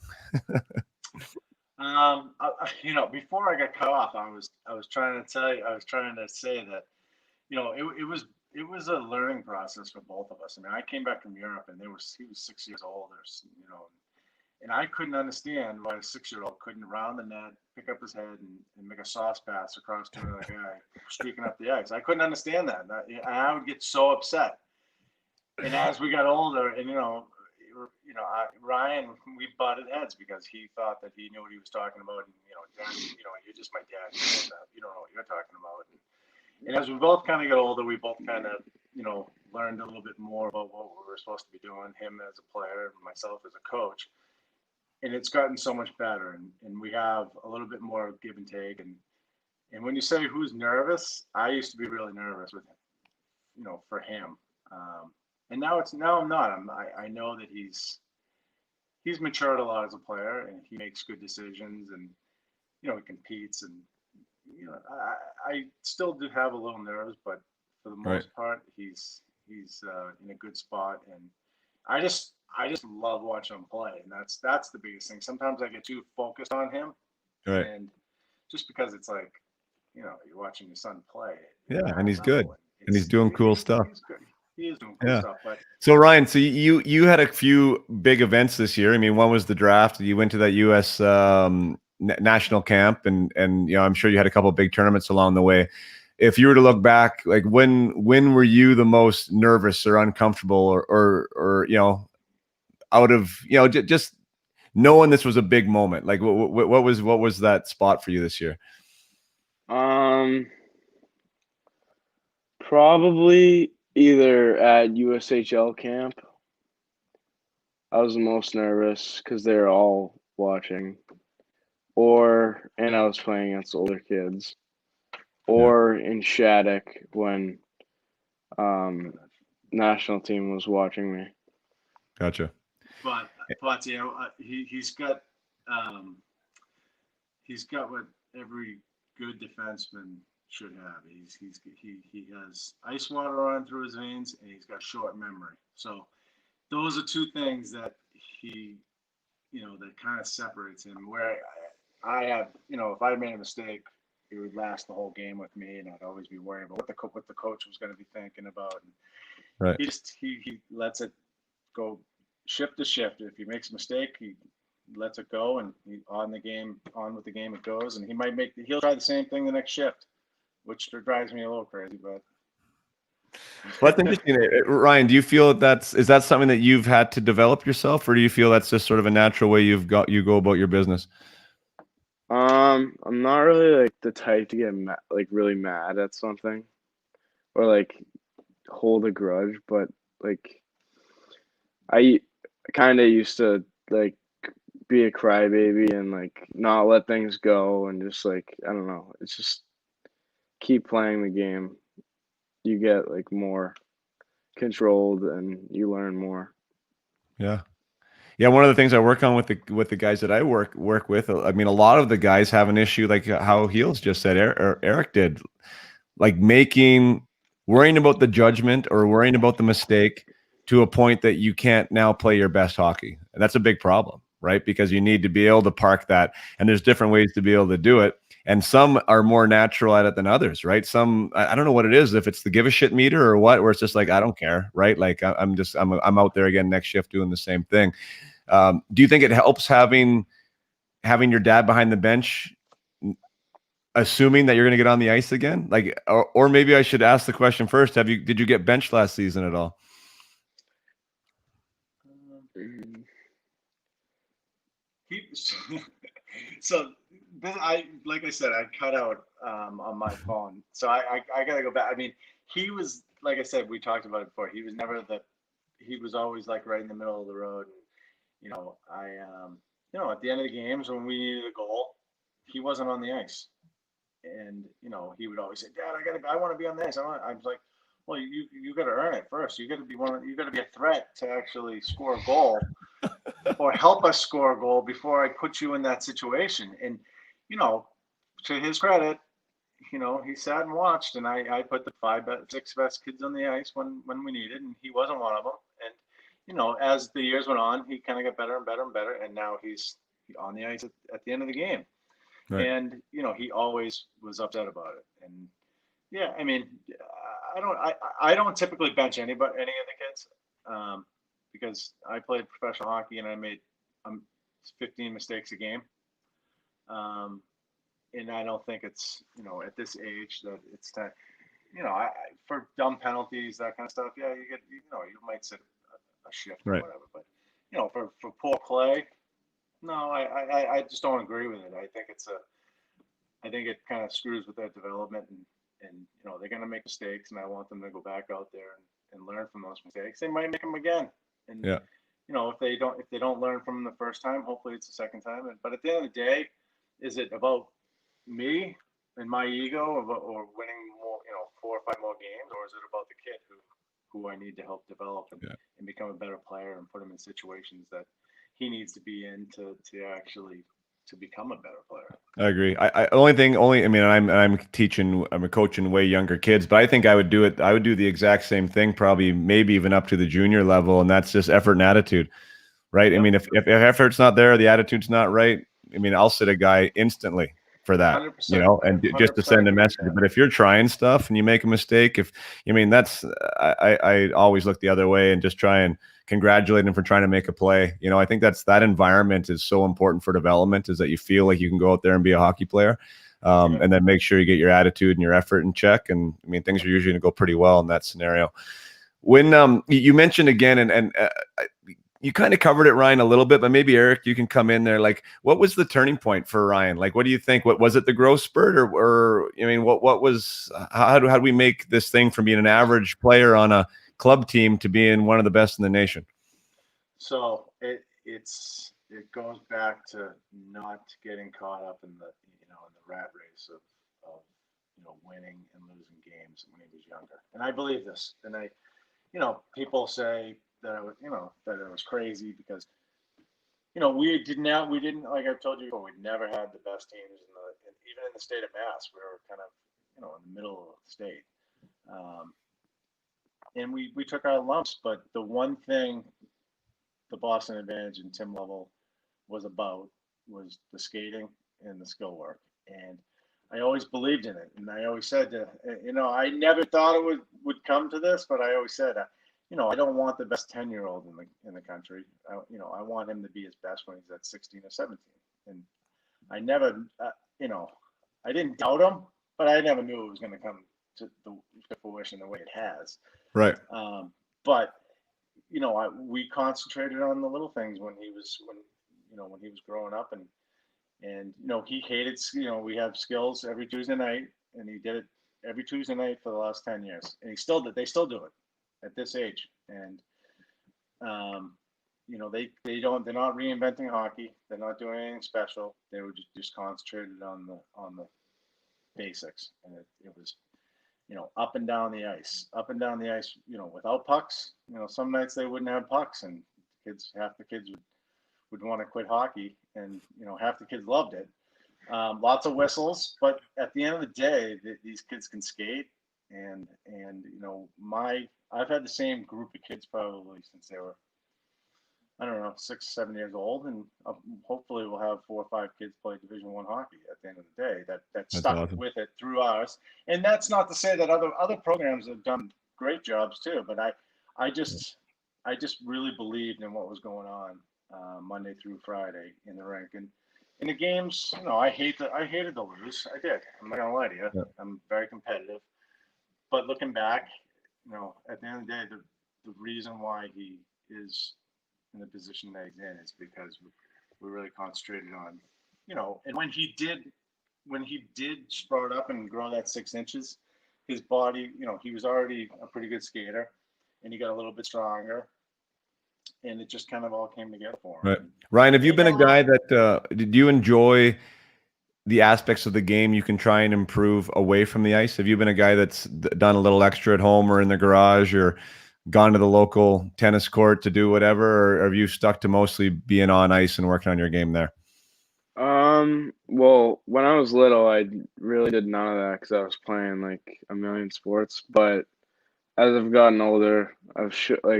S4: Before I got cut off, I was trying to say that, it was a learning process for both of us. I mean, I came back from Europe and he was 6 years older, and I couldn't understand why a 6-year-old couldn't round the net, pick up his head, and make a sauce pass across to another guy streaking up the ice. I couldn't understand that. And I would get so upset. And as we got older, and Ryan, we butted heads because he thought that he knew what he was talking about, and Dad, you're just my dad. You don't know what you're talking about. And as we both kind of got older, we both kind of learned a little bit more about what we were supposed to be doing. Him as a player, and myself as a coach. And it's gotten so much better, and we have a little bit more give and take. And when you say who's nervous, I used to be really nervous with him, for him. And now I'm not. I know that he's matured a lot as a player, and he makes good decisions, and he competes, and I still do have a little nerves, but for the most part, he's in a good spot, and I just love watching him play, and that's the biggest thing. Sometimes I get too focused on him, and just because it's like, you're watching your son play.
S1: Yeah, and he's good, and he's doing cool stuff.
S4: He's good. He is doing cool stuff. But
S1: so Ryan, so you had a few big events this year. I mean, one was the draft. You went to that U.S. National camp, and I'm sure you had a couple of big tournaments along the way. If you were to look back, like when were you the most nervous or uncomfortable, or out of just knowing this was a big moment? Like what was that spot for you this year?
S3: Probably either at USHL camp. I was the most nervous because they were all watching, and I was playing against older kids, or in Shattuck when national team was watching me.
S1: Gotcha.
S4: But he's got what every good defenseman should have. He has ice water running through his veins, and he's got short memory. So those are two things that that kind of separates him. Where I have, if I made a mistake, it would last the whole game with me, and I'd always be worried about what the coach was going to be thinking about. And he lets it go shift to shift. If he makes a mistake, he lets it go, and on with the game it goes. And he'll try the same thing the next shift, which drives me a little crazy, but.
S1: Well, that's interesting. Ryan, do you feel is that something that you've had to develop yourself, or do you feel that's just sort of a natural way you go about your business?
S3: I'm not really like the type to get really mad at something, or like hold a grudge, but like I kind of used to like be a crybaby and like not let things go, and just like, I don't know, it's just keep playing the game. You get like more controlled and you learn more.
S1: Yeah. One of the things I work on with the guys that I work with, I mean, a lot of the guys have an issue like how Heels just said, Eric did, like worrying about the judgment or worrying about the mistake to a point that you can't now play your best hockey. And that's a big problem, right? Because you need to be able to park that, and there's different ways to be able to do it. And some are more natural at it than others, right? Some, I don't know what it is, if it's the give a shit meter or what, where it's just like, I don't care, right? Like I'm out there again next shift doing the same thing. Do you think it helps having your dad behind the bench assuming that you're going to get on the ice again? Like, or maybe I should ask the question first. Did you get benched last season at all?
S4: So this, like I said, I cut out on my phone, so I gotta go back. I mean, he was, like I said, we talked about it before. He was never he was always like right in the middle of the road. You know, at the end of the games when we needed a goal, he wasn't on the ice, and he would always say, "Dad, I want to be on the ice." I was like, "Well, you got to earn it first. You got to be you got to be a threat to actually score a goal." Or help us score a goal before I put you in that situation. And, to his credit, he sat and watched, and I put the 6 best kids on the ice when we needed, and he wasn't one of them. And, as the years went on, he kind of got better and better and better. And now he's on the ice at the end of the game.
S1: Right.
S4: And, he always was upset about it. And yeah, I mean, I don't typically bench any of the kids. Because I played professional hockey and I made 15 mistakes a game. And I don't think it's, at this age that it's time, for dumb penalties, that kind of stuff. Yeah, you might sit a shift or
S1: Right.
S4: whatever, but for poor play, no, I just don't agree with it. I think it kind of screws with their development and they're going to make mistakes and I want them to go back out there and learn from those mistakes. They might make them again. And
S1: Yeah.
S4: if they don't learn from them the first time, hopefully it's the second time. But at the end of the day, is it about me and my ego or winning more, 4 or 5 more games, or is it about the kid who I need to help develop and become a better player and put him in situations that he needs to be in to actually to become a better player?
S1: I agree. I mean, I'm coaching way younger kids, but I think I would do the exact same thing, probably maybe even up to the junior level. And that's just effort and attitude, right?
S4: Yep.
S1: I mean, if effort's not there, the attitude's not right. I mean, I'll sit a guy instantly for that,
S4: 100%,
S1: and just to send a message. But if you're trying stuff and you make a mistake, I always look the other way and just try and congratulate him for trying to make a play. I think that environment is so important for development, is that you feel like you can go out there and be a hockey player. And then make sure you get your attitude and your effort in check. And I mean, things are usually going to go pretty well in that scenario. When you mentioned again, and you kind of covered it, Ryan, a little bit, but maybe Eric, you can come in there. Like, what was the turning point for Ryan? Like, what do you think? What was it, the growth spurt, or I mean, what was? How do we make this thing from being an average player on a club team to being one of the best in the nation?
S4: So it goes back to not getting caught up in the rat race of winning and losing games when he was younger. And I believe this. And people say that it was crazy because we didn't, like I've told you before, we never had the best teams even in the state of Mass. We were kind of in the middle of the state. And we took our lumps, but the one thing the Boston Advantage and Tim Lovell was the skating and the skill work. And I always believed in it. And I always said I never thought it would come to this, but I always said, I don't want the best 10-year-old in the country. I want him to be his best when he's at 16 or 17. And I never, I didn't doubt him, but I never knew it was going to come to fruition the way it has.
S1: Right.
S4: But we concentrated on the little things when he was growing up, and he hated. We have skills every Tuesday night, and he did it every Tuesday night for the last 10 years, and they still do it at this age, and they're not reinventing hockey. They're not doing anything special. They were just concentrated on the basics, and it was up and down the ice, without pucks. Some nights they wouldn't have pucks, and half the kids would want to quit hockey, and half the kids loved it. Lots of whistles, but at the end of the day, these kids can skate, and I've had the same group of kids probably since they were, I don't know, 6, 7 years old, and hopefully we'll have 4 or 5 kids play Division I hockey at the end of the day that stuck
S1: awesome.
S4: with it through ours. And that's not to say that other programs have done great jobs too, but I just really believed in what was going on Monday through Friday in the rink. And in the games, I hated to lose. I did. I'm not gonna lie to you.
S1: Yeah.
S4: I'm very competitive. But looking back, at the end of the day, the reason why he is in the position that he's in is because we really concentrated on, and when he did sprout up and grow that 6 inches, his body, he was already a pretty good skater, and he got a little bit stronger, and it just kind of all came together for him.
S1: Right. Ryan, have you
S4: He
S1: been a
S4: got a
S1: guy that did you enjoy the aspects of the game you can try and improve away from the ice? Have you been a guy that's done a little extra at home or in the garage or gone to the local tennis court to do whatever, or have you stuck to mostly being on ice and working on your game there?
S3: Well, when I was little, I really did none of that because I was playing like a million sports. But as I've gotten older, I've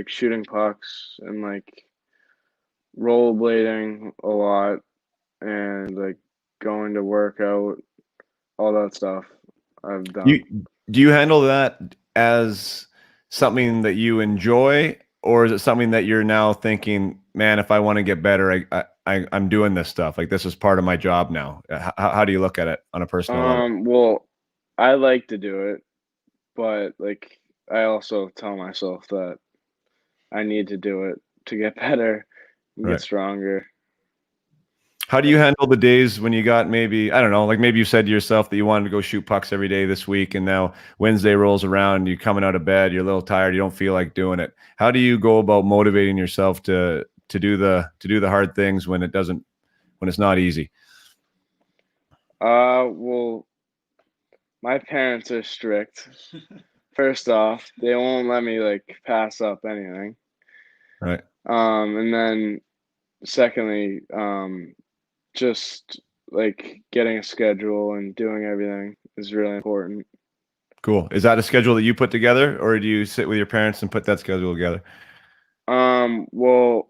S3: shooting pucks and like rollerblading a lot and like going to work out, all that stuff I've done.
S1: Do you handle that as something that you enjoy, or is it something that you're now thinking, man, if I want to get better, I'm doing this stuff. Like this is part of my job now. How do you look at it on a personal level?
S3: Well, I like to do it, but like I also tell myself that I need to do it to get better and
S1: Right.
S3: get stronger.
S1: How do you handle the days when you got maybe, I don't know, like maybe you said to yourself that you wanted to go shoot pucks every day this week, and now Wednesday rolls around, you're coming out of bed, you're a little tired, you don't feel like doing it. How do you go about motivating yourself to do the hard things when it's not easy?
S3: Well, my parents are strict. First off, they won't let me like pass up anything.
S1: Right.
S3: And then secondly, just like getting a schedule and doing everything is really important.
S1: Cool. Is that a schedule that you put together, or do you sit with your parents and put that schedule together?
S3: Well,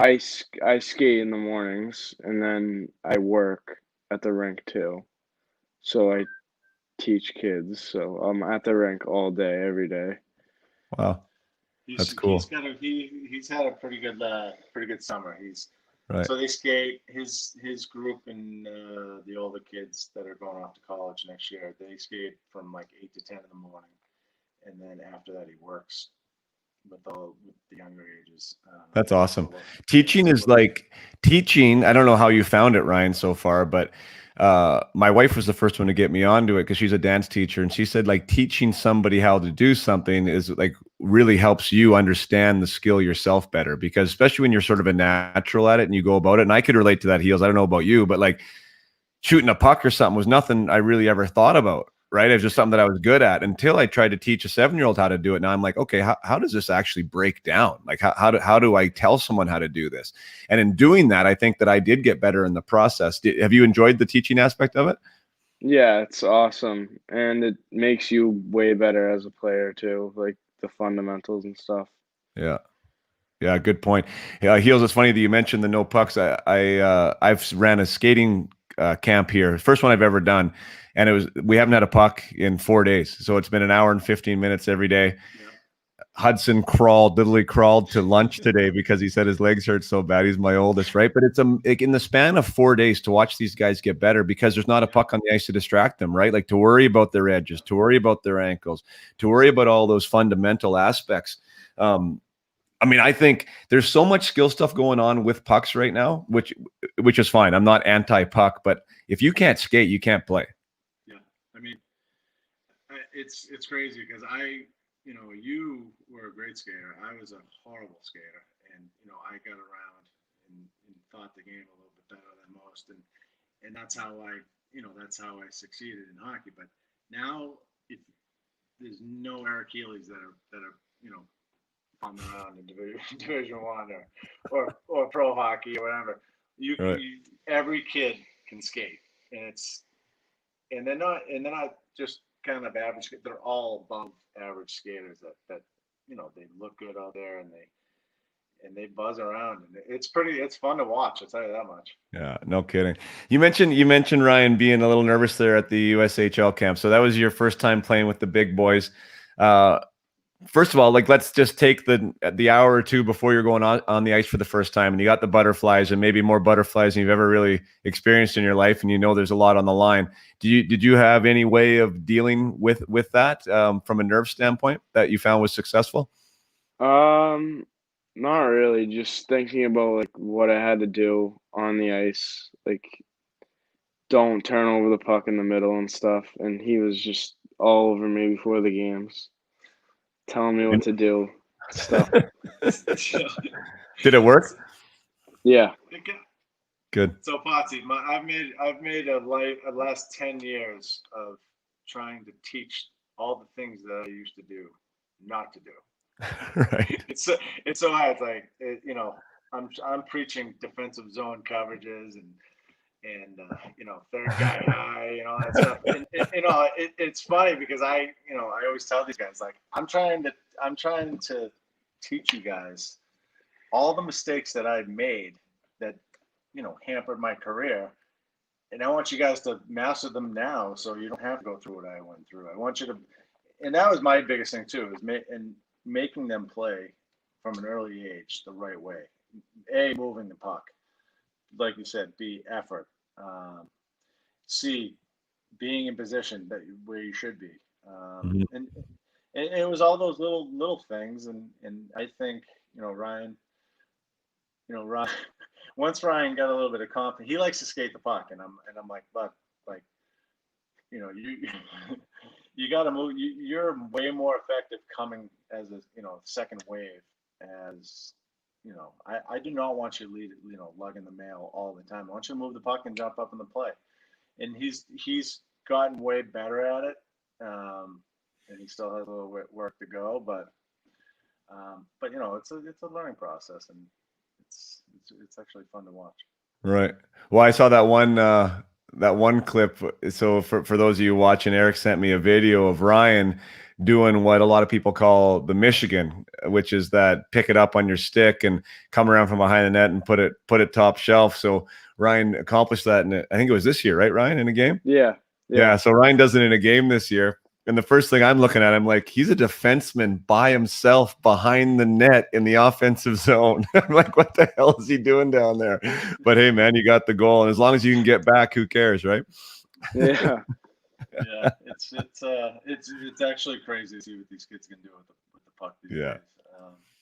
S3: I skate in the mornings and then I work at the rink too. So I teach kids. So I'm at the rink all day, every day.
S1: Wow. That's cool.
S4: He's had a pretty good summer.
S1: Right.
S4: So they skate his group and the older kids that are going off to college next year. They skate from like 8 to 10 in the morning, and then after that he works with the younger ages.
S1: That's awesome. Teaching is like teaching. I don't know how you found it, Ryan, so far, but my wife was the first one to get me onto it because she's a dance teacher, and she said like teaching somebody how to do something is like really helps you understand the skill yourself better, because especially when you're sort of a natural at it and you go about it. And I could relate to that, Heels. I don't know about you, but like shooting a puck or something was nothing I really ever thought about. Right. It was just something that I was good at until I tried to teach a 7-year-old how to do it. Now I'm like, okay, how does this actually break down? Like, how do I tell someone how to do this? And in doing that, I think that I did get better in the process. Have you enjoyed the teaching aspect of it?
S3: Yeah, it's awesome. And it makes you way better as a player too, like the fundamentals and stuff.
S1: Yeah. Yeah. Good point. Heels, it's funny that you mentioned the no pucks. I've ran a skating camp here. First one I've ever done. And we haven't had a puck in 4 days. So it's been an hour and 15 minutes every day. Yeah. Hudson literally crawled to lunch today because he said his legs hurt so bad. He's my oldest, right? But it's in the span of 4 days to watch these guys get better, because there's not a puck on the ice to distract them, right? Like to worry about their edges, to worry about their ankles, to worry about all those fundamental aspects. I mean, I think there's so much skill stuff going on with pucks right now, which is fine. I'm not anti-puck, but if you can't skate, you can't play.
S4: Yeah, I mean, it's crazy because you were a great skater. I was a horrible skater, and I got around and thought the game a little bit better than most, and that's how I succeeded in hockey. But now, if there's no Eric Healeys that are on around in Division 1 or pro hockey or whatever.
S1: Right.
S4: Every kid can skate, and they're not just kind of average. They're all above average skaters that they look good out there, and they buzz around, and it's fun to watch. I'll tell you that much.
S1: Yeah, no kidding. You mentioned Ryan being a little nervous there at the USHL camp. So that was your first time playing with the big boys. first of all, like, let's just take the hour or two before you're going on the ice for the first time, and you got the butterflies, and maybe more butterflies than you've ever really experienced in your life, and you know there's a lot on the line. Did you have any way of dealing with that from a nerve standpoint that you found was successful?
S3: Not really. Just thinking about like what I had to do on the ice, like don't turn over the puck in the middle and stuff. And he was just all over me before the games, telling me what to do, stuff.
S1: Did it work?
S3: Yeah.
S1: Good.
S4: So Potsy, I've made a last 10 years of trying to teach all the things that I used to do, not to do.
S1: Right.
S4: It's so hard. It's like you know, I'm preaching defensive zone coverages and third guy high, all that stuff. And it's funny because I always tell these guys, like, I'm trying to teach you guys all the mistakes that I've made that hampered my career, and I want you guys to master them now, so you don't have to go through what I went through. I want you to, and that was my biggest thing too, is making them play from an early age the right way. A, moving the puck, like you said. B, effort. C, being in position where you should be. And it was all those little things, and I think Ryan. Ryan. Once Ryan got a little bit of confidence, he likes to skate the puck, and I'm like, but like, you you got to move. You're way more effective coming as a second wave. As I do not want you to lead lugging the mail all the time. I want you to move the puck and jump up in the play. And he's gotten way better at it, and he still has a little work to go. But it's a learning process, and it's actually fun to watch.
S1: Right. Well, I saw that one clip. So for those of you watching, Eric sent me a video of Ryan doing what a lot of people call the Michigan, which is that pick it up on your stick and come around from behind the net and put it top shelf. So Ryan accomplished that, I think it was this year, right, Ryan, in a game?
S3: Yeah.
S1: So Ryan does it in a game this year. And the first thing I'm looking at, I'm like, he's a defenseman by himself behind the net in the offensive zone. I'm like, what the hell is he doing down there? But hey, man, you got the goal, and as long as you can get back, who cares, right?
S3: Yeah.
S4: Yeah, it's actually crazy to see what these kids can do with the puck these days.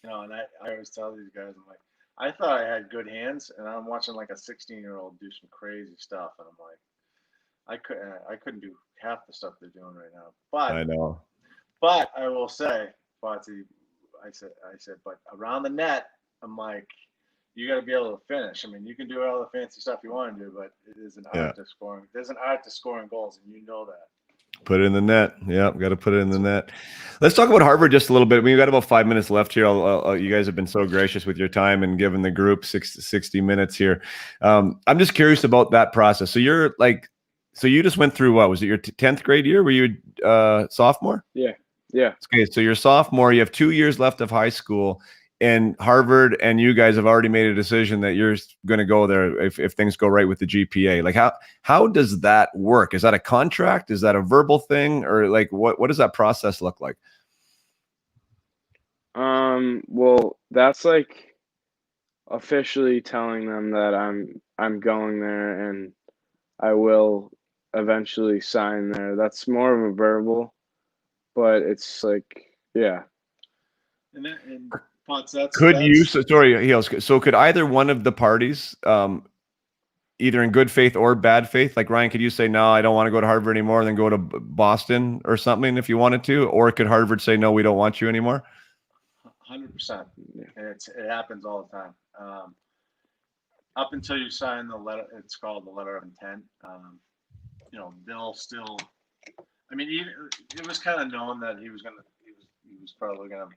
S4: And I always tell these guys, I'm like, I thought I had good hands, and I'm watching like a 16-year-old do some crazy stuff, and I'm like, I couldn't do half the stuff they're doing right now. But
S1: I know.
S4: But I will say, Fotsy, I said, but around the net, I'm like, you got to be able to finish. I mean, you can do all the fancy stuff you want to do, but it is an art to scoring. There's an art to scoring goals, and you know that.
S1: Put it in the net. Yeah, got to put it in the net. Let's talk about Harvard just a little bit. We've got about 5 minutes left here. You guys have been so gracious with your time and giving the group 60 minutes here. I'm just curious about that process. So you're like, so you just went through, what was it, your 10th grade year? Were you sophomore?
S3: Yeah.
S1: Okay, so you're sophomore. You have 2 years left of high school, and Harvard and you guys have already made a decision that you're going to go there if things go right with the GPA. Like, how does that work? Is that a contract? Is that a verbal thing? Or like, what does that process look like?
S3: Well, that's like officially telling them that I'm going there and I will eventually sign there. That's more of a verbal, but it's like, yeah.
S4: And Potts, that's
S1: Sorry, Heels. So could either one of the parties, either in good faith or bad faith, like Ryan, could you say, no, I don't want to go to Harvard anymore, and then go to Boston or something if you wanted to? Or could Harvard say, no, we don't want you anymore?
S4: 100%. And it happens all the time. Up until you sign the letter, it's called the letter of intent. They'll still. I mean, it was kind of known that he was probably gonna,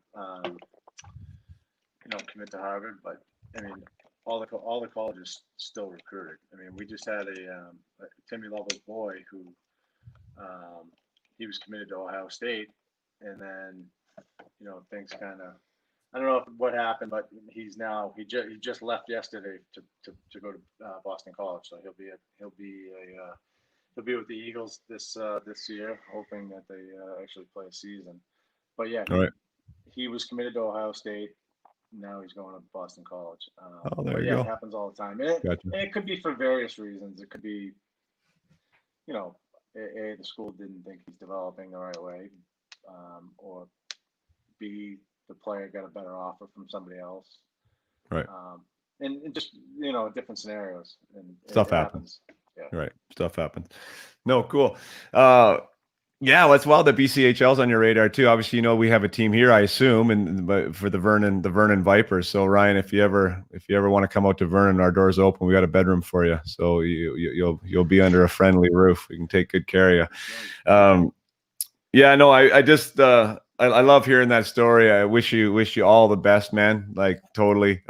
S4: commit to Harvard. But I mean, all the colleges still recruited. I mean, we just had a Timmy Lovell's boy who, he was committed to Ohio State, and then things kind of. I don't know what happened, but he just left yesterday to go to Boston College, so he'll be with the Eagles this year, hoping that they actually play a season. But yeah,
S1: All right.
S4: he was committed to Ohio State. Now he's going to Boston College.
S1: Oh, there
S4: but
S1: you
S4: yeah,
S1: go.
S4: it happens all the time. And
S1: Gotcha.
S4: it could be for various reasons. It could be, A, the school didn't think he's developing the right way, or B, the player got a better offer from somebody else.
S1: Right.
S4: And just, different scenarios. And
S1: Stuff
S4: it
S1: happens.
S4: Yeah.
S1: Right. Stuff happens. No, cool. Yeah, well, it's wild that BCHL's on your radar too. Obviously, we have a team here, I assume, but for the Vernon Vipers. So Ryan, if you ever want to come out to Vernon, our door's open. We got a bedroom for you, so you'll be under a friendly roof. We can take good care of you. Yeah, no, I just I love hearing that story. I wish you all the best, man. Like totally.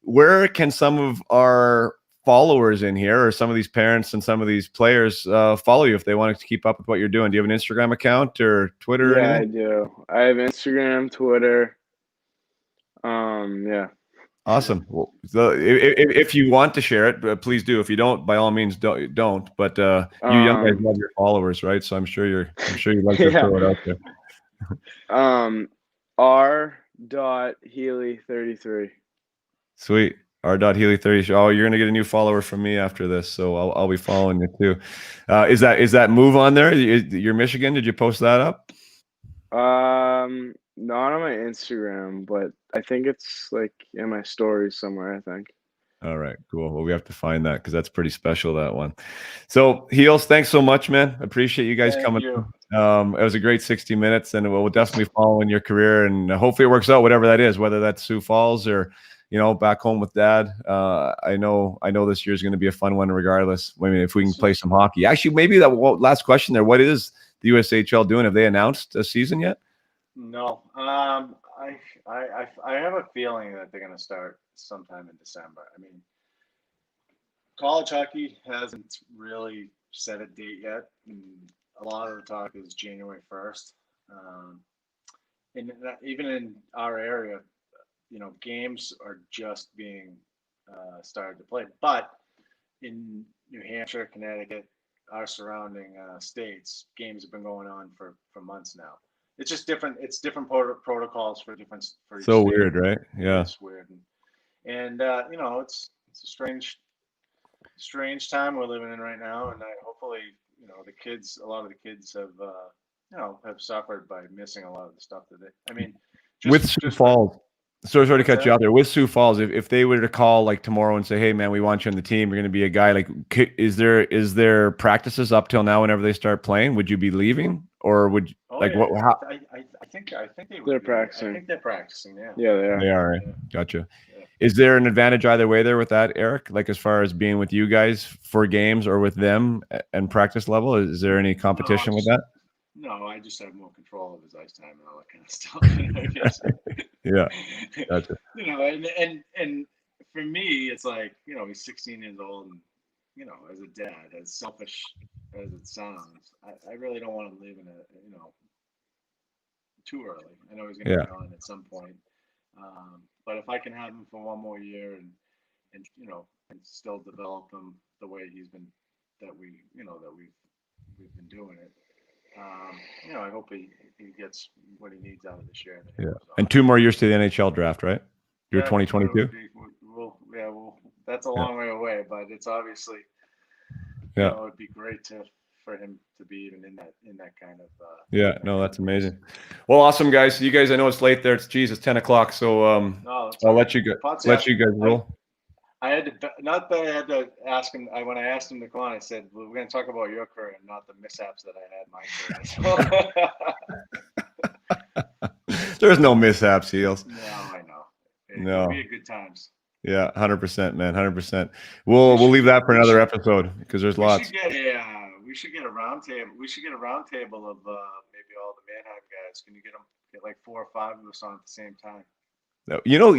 S1: Where can some of our followers in here, or some of these parents and some of these players, follow you if they want to keep up with what you're doing? Do you have an Instagram account or Twitter?
S3: Yeah,
S1: or
S3: I
S1: anything?
S3: do. I have Instagram, Twitter. Yeah.
S1: Awesome. Well, so if you want to share it, please do. If you don't, by all means, don't. But you young guys love your followers, right? So I'm sure you'd like to throw it out there.
S3: R.Healey33.
S1: Sweet. R.Healey30. Oh, you're gonna get a new follower from me after this, so I'll be following you too. Is that move on there? You're Michigan. Did you post that up?
S3: Not on my Instagram, but I think it's like in my stories somewhere, I think.
S1: All right, cool. Well, we have to find that because that's pretty special, that one. So, Heels, thanks so much, man. Appreciate you guys coming.
S4: You.
S1: It was a great 60 minutes, and we'll definitely follow in your career, and hopefully it works out, whatever that is, whether that's Sioux Falls or back home with Dad. I know this year's going to be a fun one, regardless. I mean, if we can play some hockey. Actually, maybe that last question there. What is the USHL doing? Have they announced a season yet?
S4: No. I have a feeling that they're going to start sometime in December. I mean, college hockey hasn't really set a date yet. A lot of the talk is January 1st. And even in our area, games are just being started to play. But in New Hampshire, Connecticut, our surrounding states, games have been going on for months now. It's just different. It's different protocols for each
S1: So
S4: state.
S1: weird, right? Yeah.
S4: It's weird, and it's a strange time we're living in right now, and hopefully, a lot of the kids have suffered by missing a lot of the stuff that I mean,
S1: with Sioux Falls. Sorry to cut you out there. With Sioux Falls, if they were to call like tomorrow and say, "Hey, man, we want you on the team. You're going to be a guy." Like, is there practices up till now? Whenever they start playing, would you be leaving, or would
S4: what? I think
S3: they're practicing.
S4: I think they're practicing. Yeah.
S3: Yeah, they are.
S1: They are. Right? Gotcha.
S4: Yeah.
S1: Is there an advantage either way there with that, Eric? Like as far as being with you guys for games or with them and practice level, is there any competition with that?
S4: No, I just have more control of his ice time and all that kind of stuff.
S1: Yeah, gotcha.
S4: And for me, it's like, he's 16 years old, and as a dad, as selfish as it sounds, I really don't want to live in too early. I know he's going to be gone at some point, but if I can have him for one more year and still develop him the way we've been doing it. I hope he gets what he needs out of this year.
S1: Yeah, and 2 more years to the NHL draft, right? You're 2022.
S4: That's a long way away, but it's obviously, it'd be great for him to be even in that kind of.
S1: No, that's amazing. Well, awesome, guys. You guys, I know it's late there. It's 10 o'clock, so I'll let you guys roll.
S4: I had to, not that I had to ask him. When I asked him to come on, I said, "We're going to talk about your career and not the mishaps that I had my career."
S1: There's no mishaps, Heels.
S4: No, I know.
S1: No,
S4: it'll be a good times.
S1: Yeah, 100%, man, 100%. We'll leave that for another episode because there's lots.
S4: We should get a round table. We should get a round table of maybe all the Mannheim guys. Can you get like 4 or 5 of us on at the same time?
S1: You know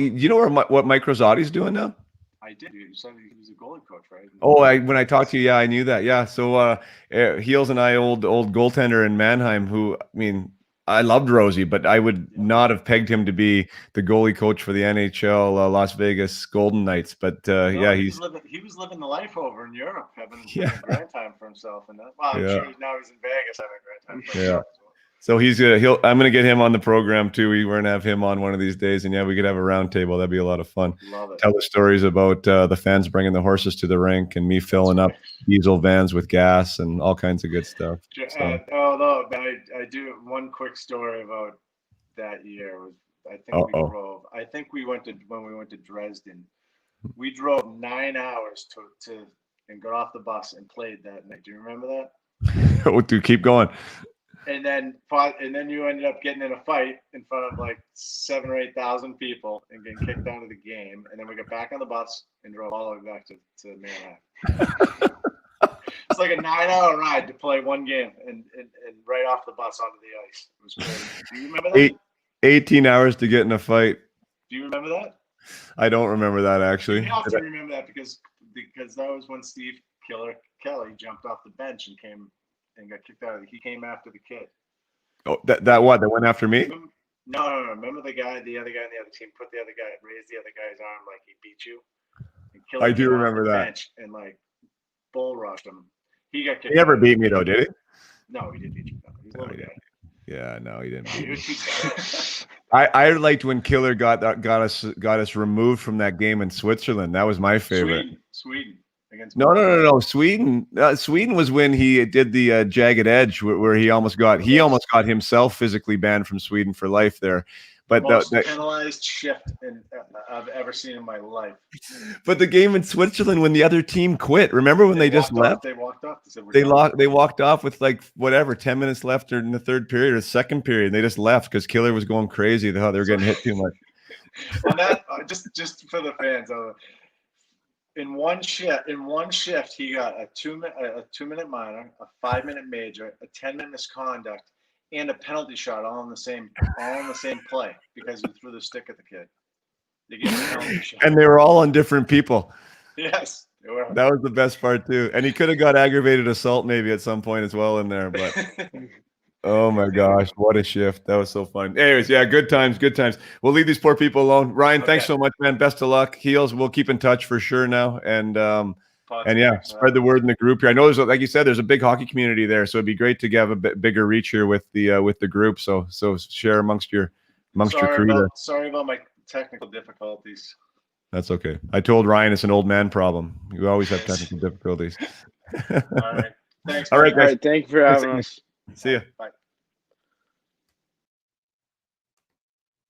S1: what Mike Rosati's doing now?
S4: I did. You said he was a goalie coach, right?
S1: Oh, when I talked to you, I knew that. Yeah. So Heels and I, old goaltender in Mannheim, who, I mean, I loved Rosie, but I would not have pegged him to be the goalie coach for the NHL Las Vegas Golden Knights. But
S4: he was living the life over in Europe, having a grand time for himself. And I'm sure now he's in Vegas having a grand time for himself.
S1: So I'm gonna get him on the program too. We're gonna have him on one of these days, and yeah, we could have a round table. That'd be a lot of fun.
S4: Love it.
S1: Tell the stories about the fans bringing the horses to the rink and me filling up diesel vans with gas and all kinds of good stuff. So.
S4: Oh no, but I do one quick story about that year. I think we went to Dresden. We drove 9 hours to and got off the bus and played that night. Do you remember that?
S1: Oh, dude, keep going.
S4: And then you ended up getting in a fight in front of like 7,000 or 8,000 people and getting kicked out of the game. And then we got back on the bus and drove all the way back to Manhattan. It's like a 9-hour ride to play one game and right off the bus onto the ice. It was crazy. Do you remember that?
S1: 18 hours to get in a fight.
S4: Do you remember that?
S1: I don't remember that actually.
S4: You have to remember that because that was when Steve Killer Kelly jumped off the bench and got kicked out. He came after the kid.
S1: Oh, that what? That went after me?
S4: No. Remember the other guy on the other team raised the other guy's arm like he beat you. And Killer
S1: I do remember that.
S4: Bench and like bull rushed him. He got kicked.
S1: He never beat me though, did he?
S4: No, he didn't beat you. No, he's a little guy.
S1: Yeah, no, he didn't beat me. I liked when Killer got us removed from that game in Switzerland. That was my favorite.
S4: Sweden against.
S1: No. Sweden. Sweden was when he did the jagged edge, where he almost got himself physically banned from Sweden for life there. But
S4: most penalized shift I've ever seen in my life.
S1: But the game in Switzerland when the other team quit, remember when they just left?
S4: They walked off.
S1: They walked off with like 10 minutes left or in the third period or second period. And they just left because Killer was going crazy. They thought they were getting hit too much.
S4: On that, just for the fans, in one shift, he got a 2-minute minor, a 5-minute major, a 10-minute misconduct, and a penalty shot all in the same play because he threw the stick at the kid. They gave him a penalty shot.
S1: And they were all on different people.
S4: Yes, they were.
S1: That was the best part too. And he could have got aggravated assault maybe at some point as well in there, but oh my gosh, what a shift. That was so fun. Anyways, yeah, good times. We'll leave these poor people alone. Ryan, thanks so much, man. Best of luck. Heels, we'll keep in touch for sure now. And yeah, spread the word in the group here. I know there's, like you said, there's a big hockey community there, so it'd be great to have a bit bigger reach here with the group. So share amongst your crew there.
S4: Sorry about my technical difficulties.
S1: That's okay. I told Ryan it's an old man problem. You always have technical difficulties.
S4: All right. Thanks.
S1: All right, guys.
S3: All right, thank you for having us.
S1: See ya.
S4: Bye.